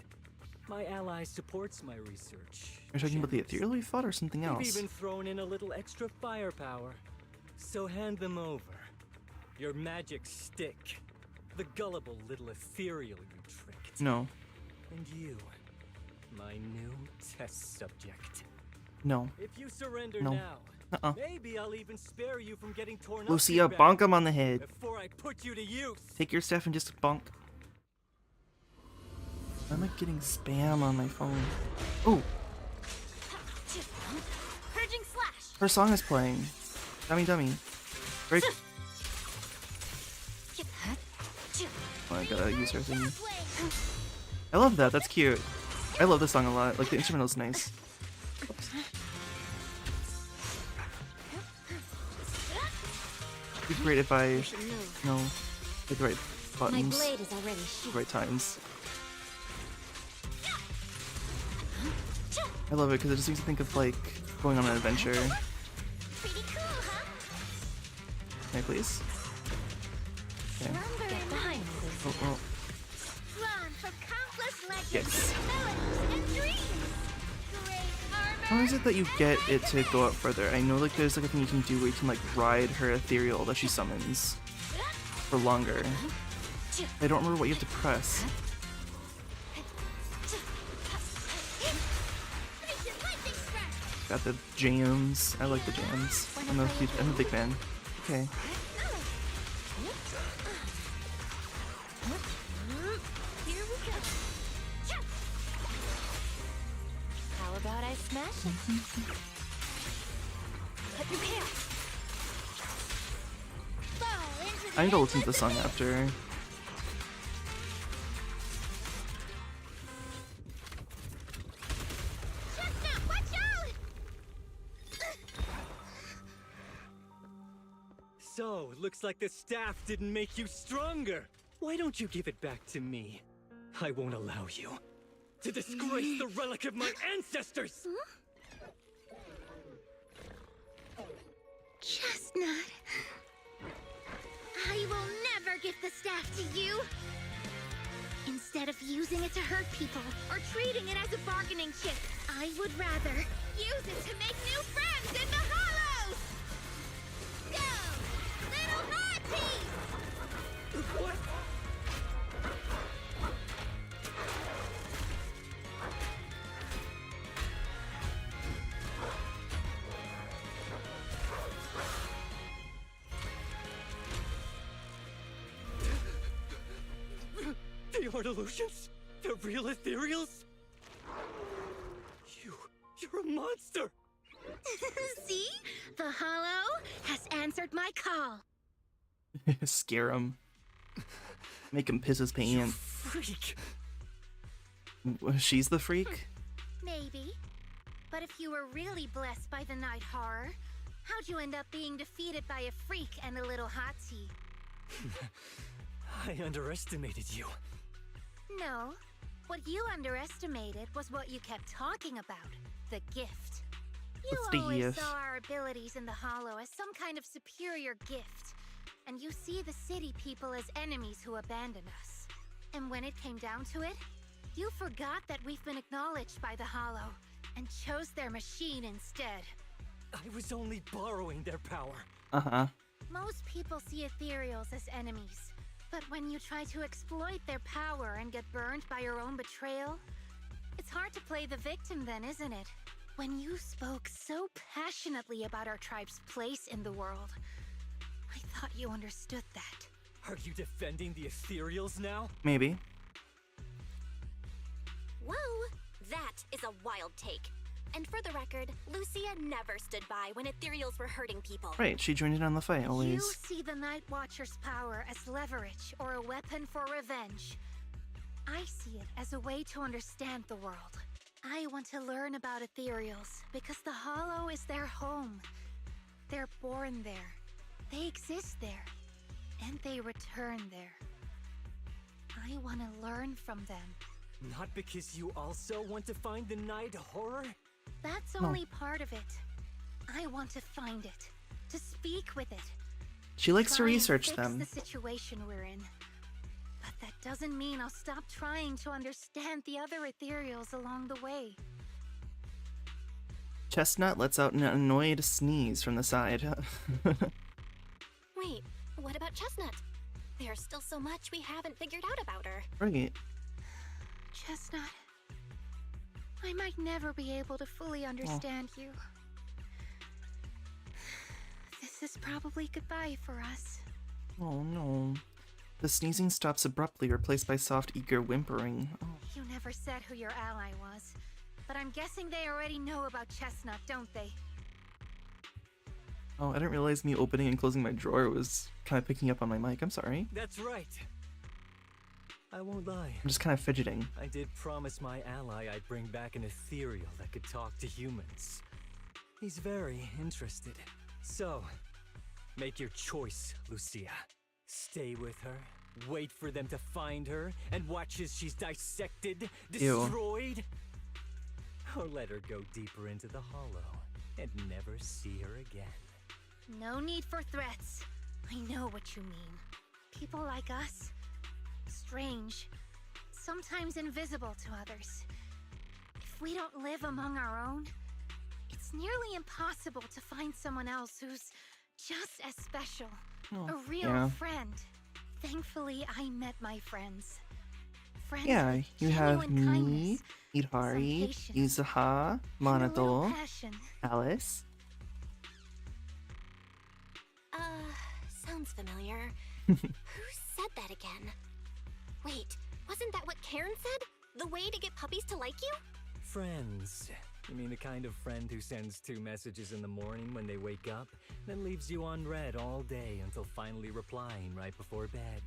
My ally supports my research. You're talking about the generously. ethereal we fought or something We've else? even thrown in a little extra firepower. So hand them over. Your magic stick. The gullible little ethereal you tricked. No. And you, my new test subject. No. If you surrender No. now, Uh-uh. maybe I'll even spare you from getting torn up Lucia, your back bonk him on the head. before I put you to use. Take your stuff and just bonk. Why am I getting spam on my phone? Oh, Purging slash. her song is playing. Dummy dummy. Break. Oh, I gotta use her thing. I love that, that's cute. I love this song a lot. Like, the instrumental's nice. Oops. It'd be great if I, hit the right My buttons, blade is already sheathed. right times. I love it because it just makes me think of, like, going on an adventure. Pretty cool, huh? Can I please? Okay. Get behind me. Oh, oh. Drawn from countless legends, Yes. melodies, and dreams. Great How armor. is it that you get it to go up further? I know, like, there's like a thing you can do where you can, like, ride her ethereal that she summons for longer. I don't remember what you have to press. Got the jams. I like the jams. I'm a big fan. Okay. Smash it. Cut your hair. Fall into the I need to listen to the endless song abyss. after. Chestnut, watch out! So, looks like the staff didn't make you stronger. Why don't you give it back to me? I won't allow you to disgrace the relic of my ancestors! Chestnut. I will never give the staff to you. Instead of using it to hurt people or treating it as a bargaining chip, I would rather use it to make new friends in the hollows. Go, little hotties! What? The art illusions? The real ethereals? You're a monster! See? The hollow has answered my call. Scare him. Make him piss his pants. Freak! She's the freak? Maybe. But if you were really blessed by the night horror, how'd you end up being defeated by a freak and a little hottie? I underestimated you. No. What you underestimated was what you kept talking about. The gift. You What's the always gift? saw our abilities in the Hollow as some kind of superior gift. And you see the city people as enemies who abandon us. And when it came down to it, you forgot that we've been acknowledged by the Hollow and chose their machine instead. I was only borrowing their power. Uh-huh. Most people see ethereals as enemies, but when you try to exploit their power and get burned by your own betrayal, it's hard to play the victim then, isn't it? When you spoke so passionately about our tribe's place in the world, I thought you understood that. Are you defending the ethereals now? Maybe. Whoa, that is a wild take. And for the record, Lucia never stood by when ethereals were hurting people. Right, she joined in on the fight, You always. see the Night Watcher's power as leverage or a weapon for revenge. I see it as a way to understand the world. I want to learn about ethereals because the Hollow is their home. They're born there. They exist there. And they return there. I want to learn from them. Not because you also want to find the night horror? That's No. only part of it. I want to find it. To speak with it. She likes to Try and research fix them. the situation we're in. But that doesn't mean I'll stop trying to understand the other ethereals along the way. Chestnut lets out an annoyed sneeze from the side. Wait, what about Chestnut? There's still so much we haven't figured out about her. Right. Chestnut, I might never be able to fully understand you. This is probably goodbye for us. Oh no. The sneezing stops abruptly, replaced by soft, eager whimpering. Oh. You never said who your ally was, but I'm guessing they already know about Chestnut, don't they? Oh, I didn't realize me opening and closing my drawer was kind of picking up on my mic. I'm sorry. That's right. I won't lie. I'm just kind of fidgeting. I did promise my ally I'd bring back an ethereal that could talk to humans. He's very interested. So, make your choice, Lucia. Stay with her, wait for them to find her, and watch as she's dissected, Ew. destroyed? Or let her go deeper into the hollow and never see her again. No need for threats. I know what you mean. People like us, strange, sometimes invisible to others. If we don't live among our own, it's nearly impossible to find someone else who's just as special. Oh, A real yeah. friend. Thankfully, I met my friends. Friends Yeah, with you have genuine kindness, me, Idhari, patience, Izuha, and a little Manato, passion. Alice. Sounds familiar. Who said that again? Wait, wasn't that what Karen said? The way to get puppies to like you? Friends. You mean the kind of friend who sends 2 messages in the morning when they wake up, then leaves you unread all day until finally replying right before bed?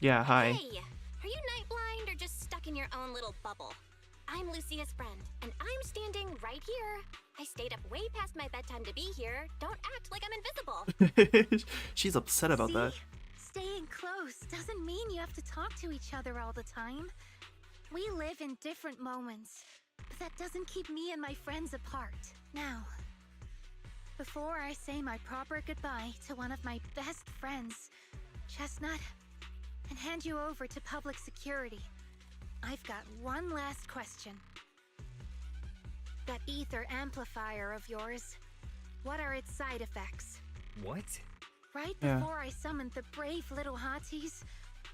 Yeah, hi. Hey, are you night blind or just stuck in your own little bubble? I'm Lucia's friend, and I'm standing right here. I stayed up way past my bedtime to be here. Don't act like I'm invisible. She's upset about See? that. Staying close doesn't mean you have to talk to each other all the time. We live in different moments, but that doesn't keep me and my friends apart. Now, before I say my proper goodbye to one of my best friends, Chestnut, and hand you over to public security, I've got one last question. That ether amplifier of yours, what are its side effects? What? Right Yeah. before I summoned the brave little hotties,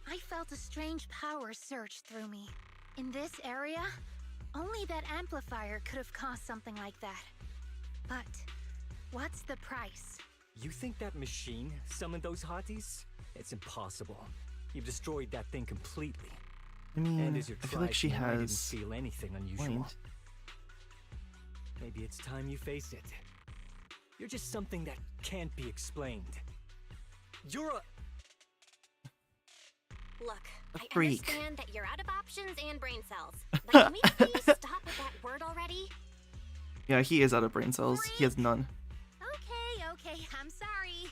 I felt a strange power surge through me. In this area, only that amplifier could have caused something like that. But what's the price? You think that machine summoned those hotties? It's impossible. You've destroyed that thing completely. I mean, And as your I feel like she tribesman, I didn't has feel anything unusual. point. Maybe it's time you face it. You're just something that can't be explained. You're a... Look, A I freak. understand that you're out of options and brain cells. But can we please stop with that word already? Yeah, he is out of brain cells. He has none. Okay, I'm sorry.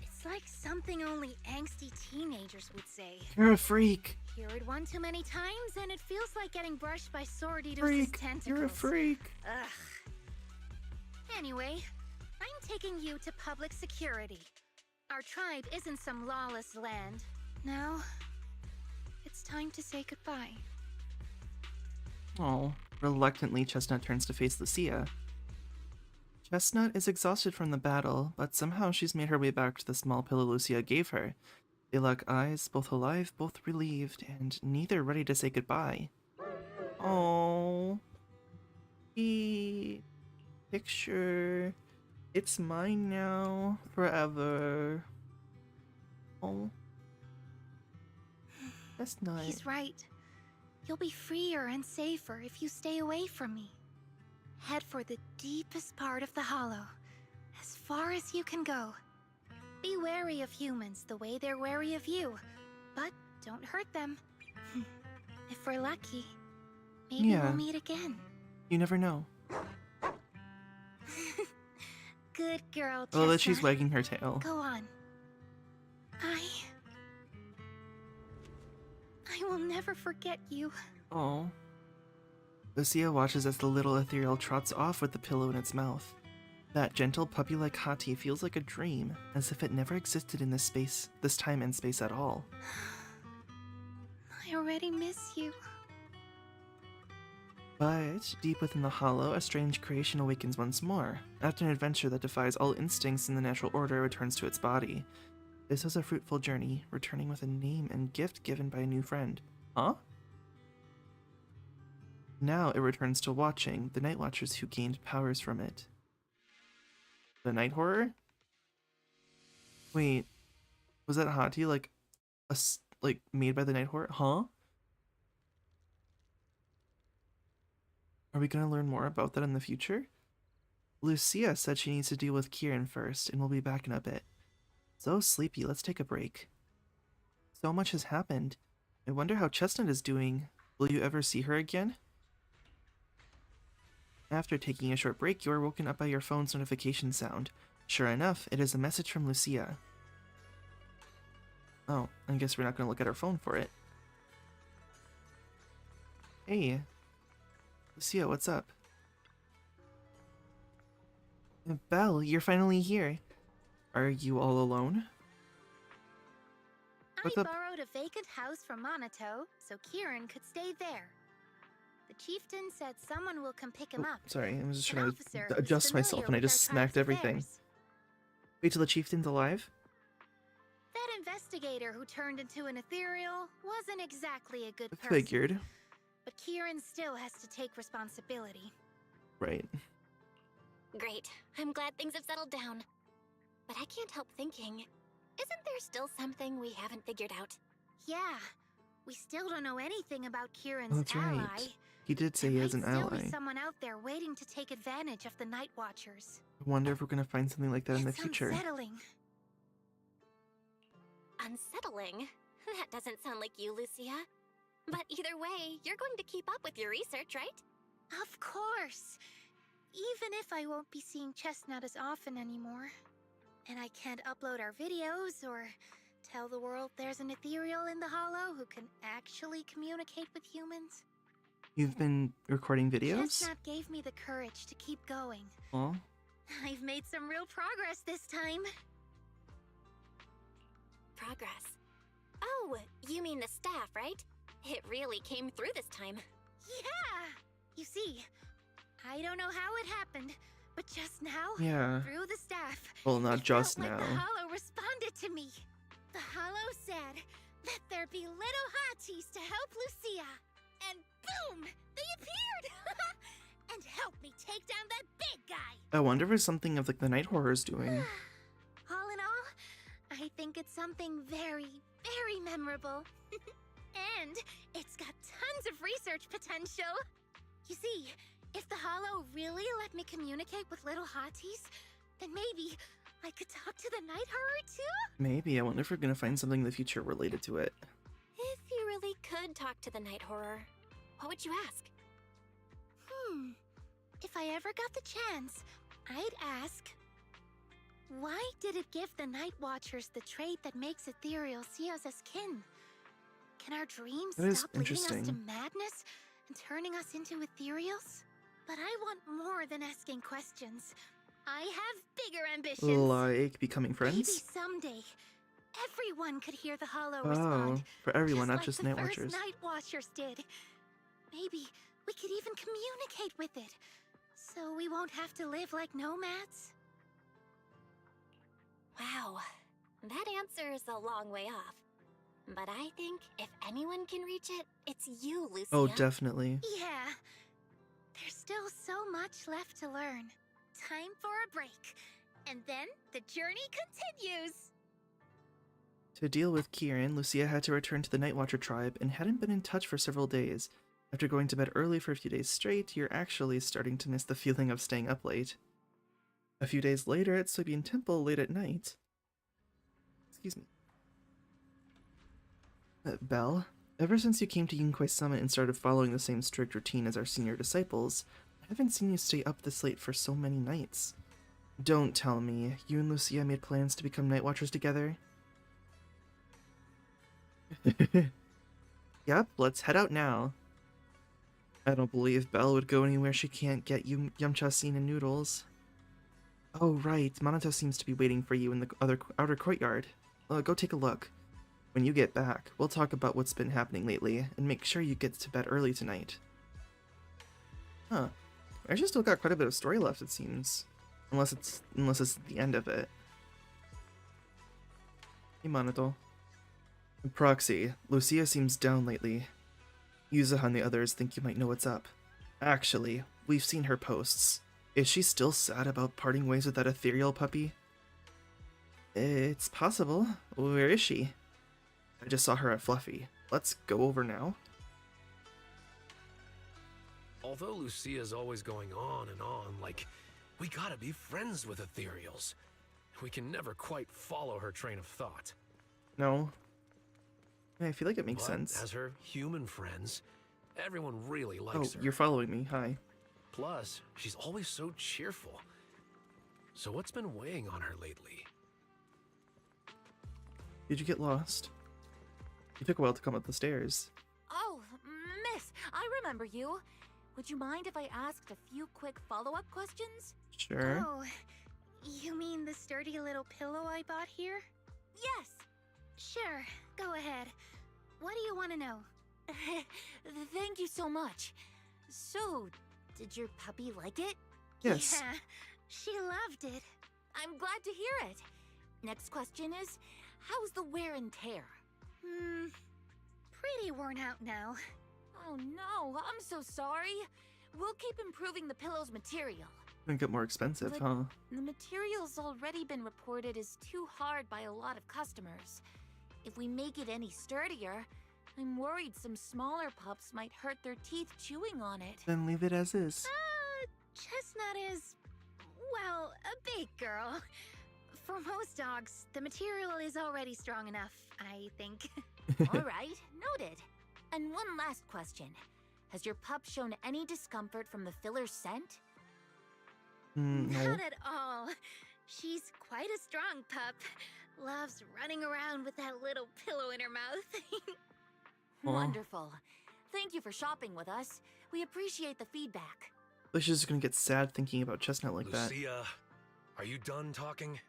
It's like something only angsty teenagers would say. You're a freak. Hear it one too many times, and it feels like getting brushed by Sword Eater's Freak. tentacles. You're a freak. Ugh. Anyway, I'm taking you to public security. Our tribe isn't some lawless land. Now, it's time to say goodbye. Oh, reluctantly, Chestnut turns to face Lucia. Chestnut is exhausted from the battle, but somehow she's made her way back to the small pillow Lucia gave her. They lock eyes, both alive, both relieved, and neither ready to say goodbye. Oh, the picture. It's mine now, forever. Oh, Chestnut. He's right. You'll be freer and safer if you stay away from me. Head for the deepest part of the hollow, as far as you can go. Be wary of humans the way they're wary of you, but don't hurt them. If we're lucky, maybe Yeah. we'll meet again. You never know. Good girl, Oh, that she's Chestnut. wagging her tail. Go on. I will never forget you. Oh. Lucia watches as the little ethereal trots off with the pillow in its mouth. That gentle puppy-like hottie feels like a dream, as if it never existed in this time and space at all. I already miss you. But deep within the hollow, a strange creation awakens once more. After an adventure that defies all instincts in the natural order, it returns to its body. This was a fruitful journey, returning with a name and gift given by a new friend. Huh? Now it returns to watching the Night Watchers who gained powers from it. The Night Horror? Wait, was that hottie like made by the Night Horror? Huh? Are we gonna learn more about that in the future? Lucia said she needs to deal with Kieran first, and we'll be back in a bit. So sleepy, let's take a break. So much has happened. I wonder how Chestnut is doing. Will you ever see her again? After taking a short break, you are woken up by your phone's notification sound. Sure enough, it is a message from Lucia. Oh, I guess we're not going to look at our phone for it. Hey, Lucia, what's up? Belle, you're finally here. Are you all alone? What's I up? borrowed a vacant house from Monato, so Kieran could stay there. The chieftain said someone will come pick him Oh, up. sorry, I was just An trying officer to who's adjust familiar myself and I with just our smacked tribe's everything. affairs. Wait till the chieftain's alive? That investigator who turned into an ethereal wasn't exactly a good person. Figured. But Kieran still has to take responsibility. Right. Great. I'm glad things have settled down. But I can't help thinking, isn't there still something we haven't figured out? Yeah, we still don't know anything about Kieran's Oh, that's ally. right. He did say There he has might an still be ally. someone out there waiting to take advantage of the Night Watchers. I wonder if we're gonna find something like that in the It's future. unsettling. Unsettling? That doesn't sound like you, Lucia. But either way, you're going to keep up with your research, right? Of course. Even if I won't be seeing Chestnut as often anymore. And I can't upload our videos or tell the world there's an ethereal in the Hollow who can actually communicate with humans. You've been recording videos? Chestnut gave me the courage to keep going. Aw. I've made some real progress this time. Progress. Oh, you mean the staff, right? It really came through this time. Yeah! You see, I don't know how it happened, but just now, Yeah. through the staff, Well, not it just felt like the now. Hollow responded to me. The Hollow said, "Let there be little hotties to help Lucia." And boom! They appeared! And helped me take down that big guy! I wonder if it's something of like the Night Horror's doing. All in all, I think it's something very, very memorable. And it's got tons of research potential. You see, if the Hollow really let me communicate with little hotties, then maybe I could talk to the Night Horror too? Maybe. I wonder if we're gonna find something in the future related to it. If you really could talk to the Night Horror, what would you ask? If I ever got the chance, I'd ask, why did it give the Night Watchers the trait that makes ethereal see us as kin? Can our dreams That is stop leading us to interesting. madness and turning us into ethereals? But I want more than asking questions. I have bigger ambitions. Like becoming Maybe friends? someday, everyone could hear the Hollow Oh, respond. for everyone, not like just the Night first Watchers. Night Watchers did. Maybe we could even communicate with it, so we won't have to live like nomads. Wow, that answer is a long way off. But I think if anyone can reach it, it's you, Lucia. Oh, definitely. Yeah, there's still so much left to learn. Time for a break, and then the journey continues. To deal with Kieran, Lucia had to return to the Night Watcher tribe and hadn't been in touch for several days. After going to bed early for a few days straight, you're actually starting to miss the feeling of staying up late. A few days later at Soybean Temple late at night. Excuse me. Belle, ever since you came to Yunquai Summit and started following the same strict routine as our senior disciples, I haven't seen you stay up this late for so many nights. Don't tell me, you and Lucia made plans to become Night Watchers together? Yep, let's head out now. I don't believe Belle would go anywhere she can't get you yumchasin and noodles. Oh right, Minato seems to be waiting for you in the outer courtyard. Go take a look. When you get back, we'll talk about what's been happening lately, and make sure you get to bed early tonight. Huh. I actually still got quite a bit of story left, it seems. Unless it's the end of it. Hey, Minato. In proxy, Lucia seems down lately. Yuzuha and the others think you might know what's up. Actually, we've seen her posts. Is she still sad about parting ways with that ethereal puppy? It's possible. Where is she? I just saw her at Fluffy. Let's go over now. Although Lucia's always going on and on, like, we gotta be friends with ethereals. We can never quite follow her train of thought. No. Yeah, I feel like it makes But sense. as her human friends, everyone really Oh, likes her. you're following me. Hi. Plus, she's always so cheerful. So what's been weighing on her lately? Did you get lost? You took a while to come up the stairs. Oh, miss, I remember you. Would you mind if I asked a few quick follow-up questions? Sure. Oh, you mean the sturdy little pillow I bought here? Yes. Sure, go ahead. What do you want to know? Thank you so much. So, did your puppy like it? Yes. Yeah, she loved it. I'm glad to hear it. Next question is, how's the wear and tear? Pretty worn out now. Oh no, I'm so sorry. We'll keep improving the pillow's material. Gonna get more expensive, But huh? the material's already been reported as too hard by a lot of customers. If we make it any sturdier, I'm worried some smaller pups might hurt their teeth chewing on it. Then leave it as is. Chestnut is, well, a big girl. For most dogs, the material is already strong enough, I think. All right, noted. And one last question. Has your pup shown any discomfort from the filler scent? No. Not at all. She's quite a strong pup. Loves running around with that little pillow in her mouth. Aw. Wonderful. Thank you for shopping with us. We appreciate the feedback. Like she's just gonna get sad thinking about Chestnut like Lucia, are you done talking?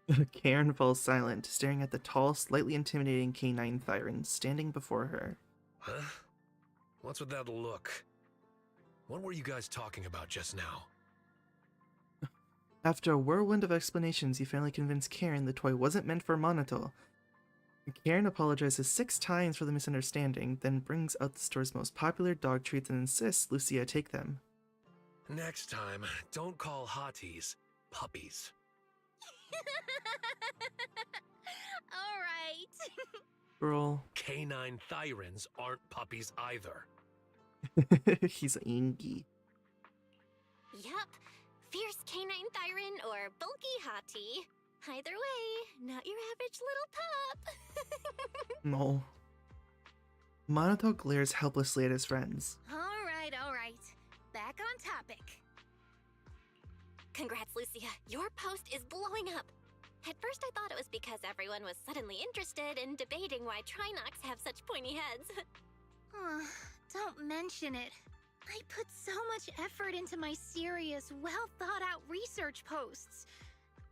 that. Karen falls silent, staring at the tall, slightly intimidating canine Thyron standing before her. Huh? What's with that look? What were you guys talking about just now? After a whirlwind of explanations, you finally convinced Karen the toy wasn't meant for Monato. Karen apologizes 6 times for the misunderstanding, then brings out the store's most popular dog treats and insists Lucia take them. Next time, don't call hotties puppies. All right. Girl. Canine Thyrans aren't puppies either. He's ingy. Yup. Fierce canine Thyron or bulky hottie. Either way, not your average little pup. No. Monato glares helplessly at his friends. All right, all right. Back on topic. Congrats, Lucia. Your post is blowing up. At first I thought it was because everyone was suddenly interested in debating why Trinocs have such pointy heads. Don't mention it. I put so much effort into my serious, well-thought-out research posts.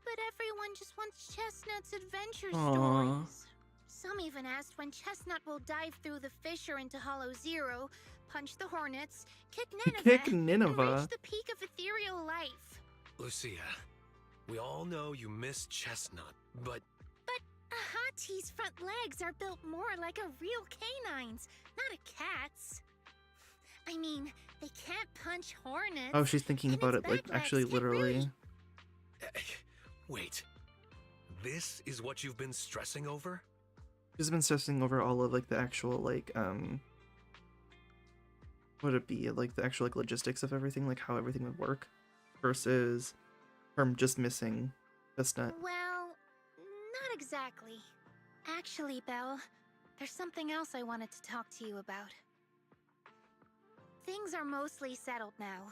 But everyone just wants Chestnut's adventure Aw. stories. Some even asked when Chestnut will dive through the fissure into Hollow Zero, punch the hornets, kick Nineveh, Kick and Nineveh. reach the peak of ethereal life. Lucia, we all know you miss Chestnut, but But a hottie's front legs are built more like a real canine's, not a cat's. I mean, they can't punch hornets. Oh, she's thinking and about its it like back legs actually can literally. wait. This is what you've been stressing over? She's been stressing over all of like the actual like what would it be, like the actual like logistics of everything, like how everything would work versus her just missing Chestnut. Well, not exactly. Actually, Belle, there's something else I wanted to talk to you about. Things are mostly settled now.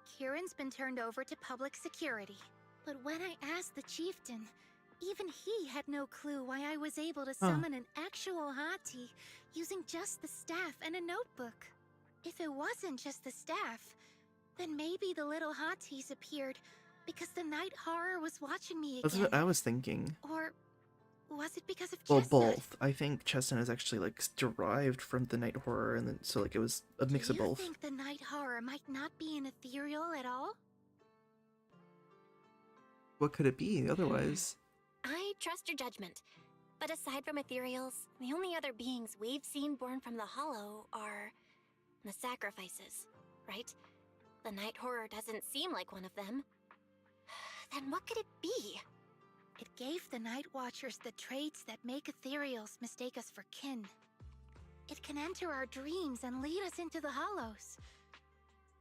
Kieran's been turned over to public security. But when I asked the chieftain, even he had no clue why I was able to summon an actual hottie using just the staff and a notebook. If it wasn't just the staff, then maybe the little hotties appeared because the night horror was watching me again. That's what I was thinking. Or was it because of Well, Chestnut? both. I think Chestnut is actually like derived from the night horror, and then so like it was a mix Do of you both. think the night horror might not be an ethereal at all? What could it be otherwise? I trust your judgment. But aside from ethereals, the only other beings we've seen born from the Hollow are the sacrifices, right? The night horror doesn't seem like one of them. Then what could it be? It gave the Night Watchers the traits that make ethereals mistake us for kin. It can enter our dreams and lead us into the Hollows.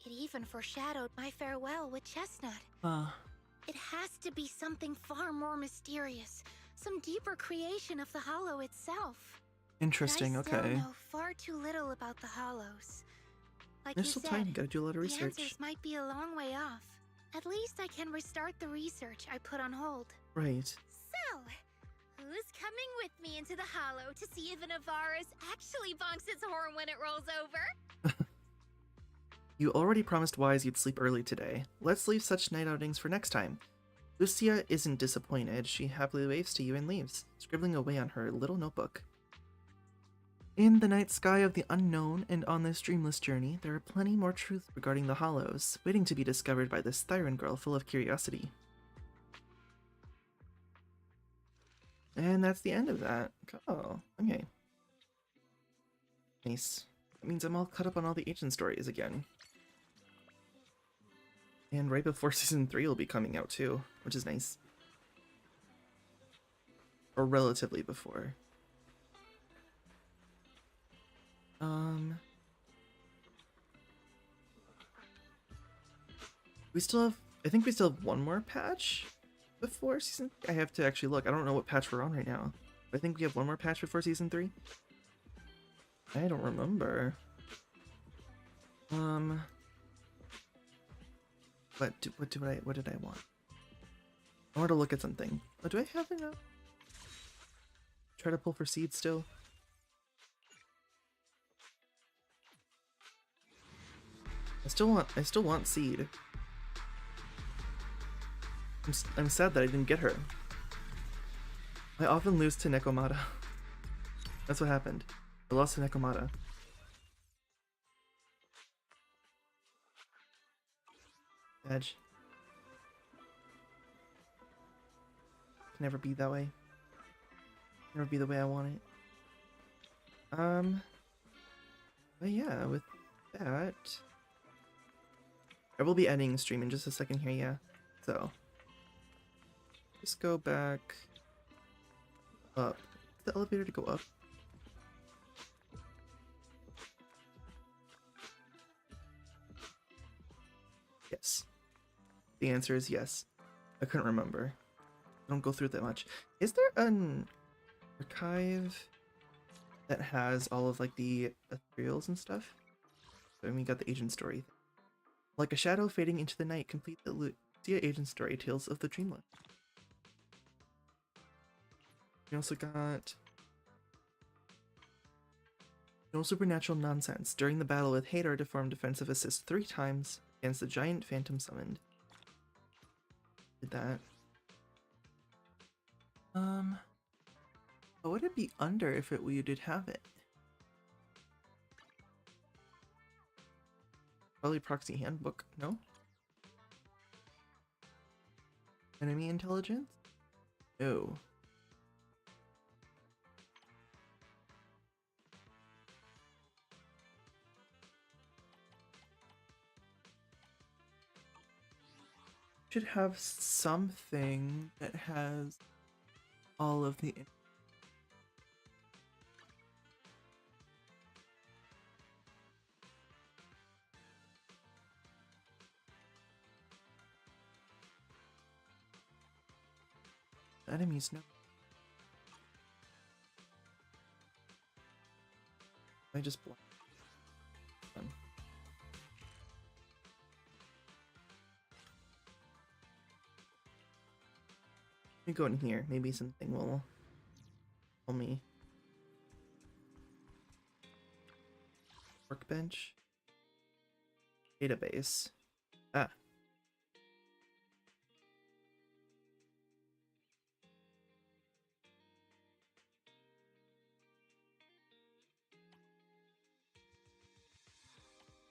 It even foreshadowed my farewell with Chestnut. It has to be something far more mysterious, some deeper creation of the Hollow itself. Interesting, But I okay. still know far too little about the Hollows. Like There's you still said, time, you gotta do a lot of the research. answers might be a long way off. At least I can restart the research I put on hold. Right. So, who's coming with me into the Hollow to see if an Avaris actually bonks its horn when it rolls over? You already promised Wise you'd sleep early today. Let's leave such night outings for next time. Lucia isn't disappointed. She happily waves to you and leaves, scribbling away on her little notebook. In the night sky of the unknown and on this dreamless journey, there are plenty more truths regarding the Hollows, waiting to be discovered by this Thyron girl full of curiosity. And that's the end of that. Oh, okay. Nice. That means I'm all caught up on all the agent stories again. And right before Season 3 will be coming out too, which is nice. Or relatively before. Um, we still have, I think we still have one more patch before season. I have to actually look. I don't know what patch we're on right now. I think we have one more patch before season 3. I don't remember. What did I want? I want to look at something. Oh, do I have enough? Try to pull for seed still. I still want seed. I'm sad that I didn't get her. I often lose to Nekomata. That's what happened. I lost to Nekomata. Edge. Can never be that way. Never be the way I want it. But yeah, with that, I will be ending the stream in just a second here, yeah. So, just go back up. Is the elevator to go up? Yes. The answer is yes. I couldn't remember. I don't go through it that much. Is there an archive that has all of like the ethereals and stuff? I mean, we got the agent story. Like a shadow fading into the night, complete the Lucia agent story, Tales of the Dreamland. We also got no supernatural nonsense. During the battle with Hadar, deformed defensive assist 3 times against the giant phantom summoned. Did that. What would it be under if we did have it? Probably proxy handbook, no? Enemy intelligence? No. Should have something that has all of the enemies. No, I just blocked them. Let me go in here. Maybe something will tell me. Workbench. Database. Ah.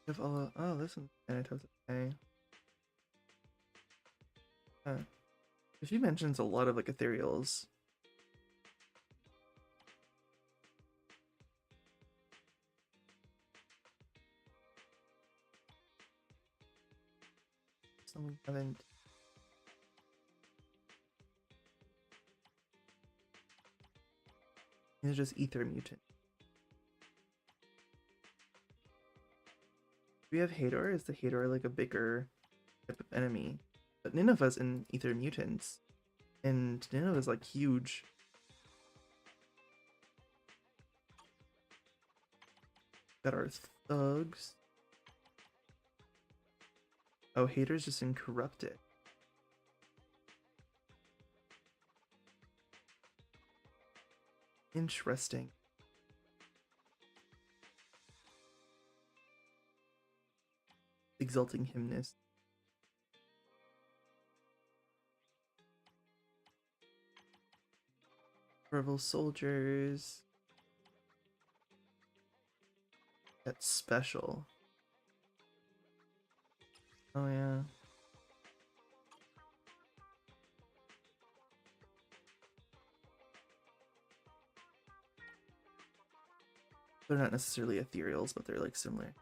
Have all. Oh, this one's kind of tough to say. She mentions a lot of like ethereals. Some we haven't. These are just ether mutant. Do we have Hadar? Is the Hadar like a bigger type of enemy? But Nineveh's in ether mutants. And Nineveh's like huge. Got our thugs. Oh, Hadar's just in corrupted. Interesting. Exalting hymnist. Rebel soldiers. That's special. Oh yeah. They're not necessarily ethereals, but they're like similar.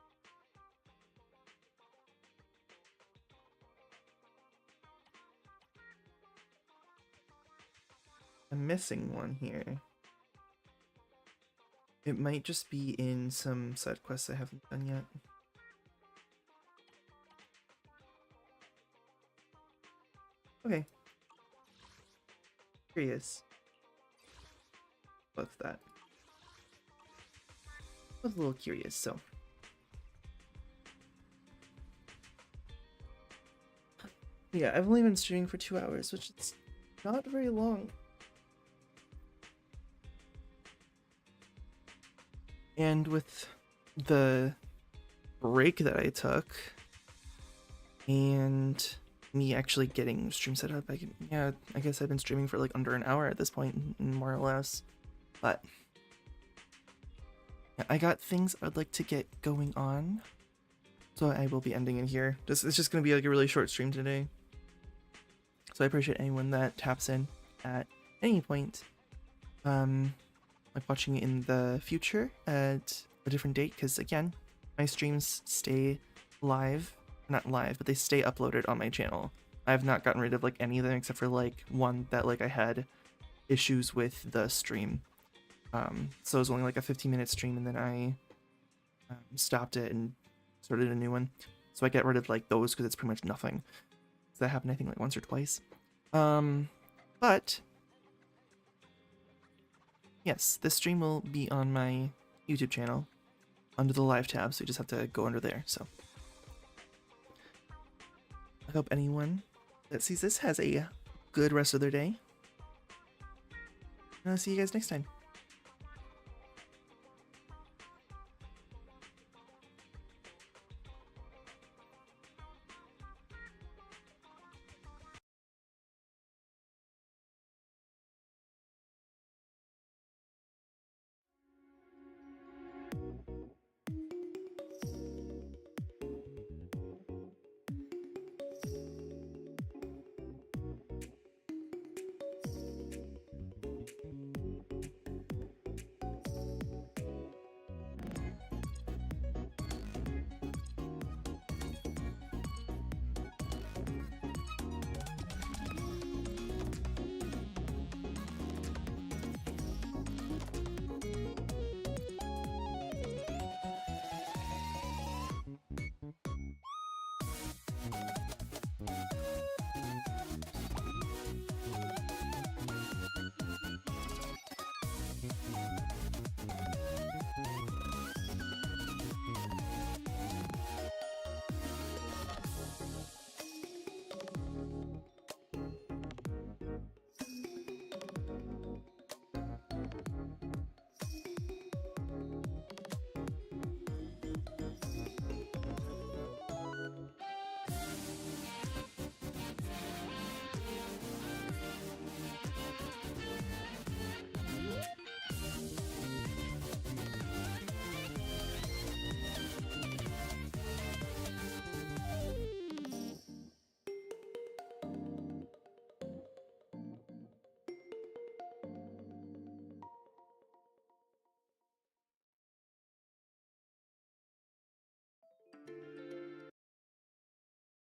I'm missing one here. It might just be in some side quests I haven't done yet. Okay. Curious. What's that? I was a little curious, so. Yeah, I've only been streaming for 2 hours, which is not very long. And with the break that I took, and me actually getting stream set up, I guess I've been streaming for like under an hour at this point, more or less. But yeah, I got things I'd like to get going on, so I will be ending it here. It's just gonna be like a really short stream today. So I appreciate anyone that taps in at any point, like watching in the future at a different date, because again, my streams stay live, not live, but they stay uploaded on my channel. I have not gotten rid of like any of them except for like one that like I had issues with the stream. So it was only like a 15-minute stream, and then I stopped it and started a new one. So I get rid of like those because it's pretty much nothing. So that happened I think like once or twice. But yes, this stream will be on my YouTube channel under the live tab, so you just have to go under there. So I hope anyone that sees this has a good rest of their day. And I'll see you guys next time.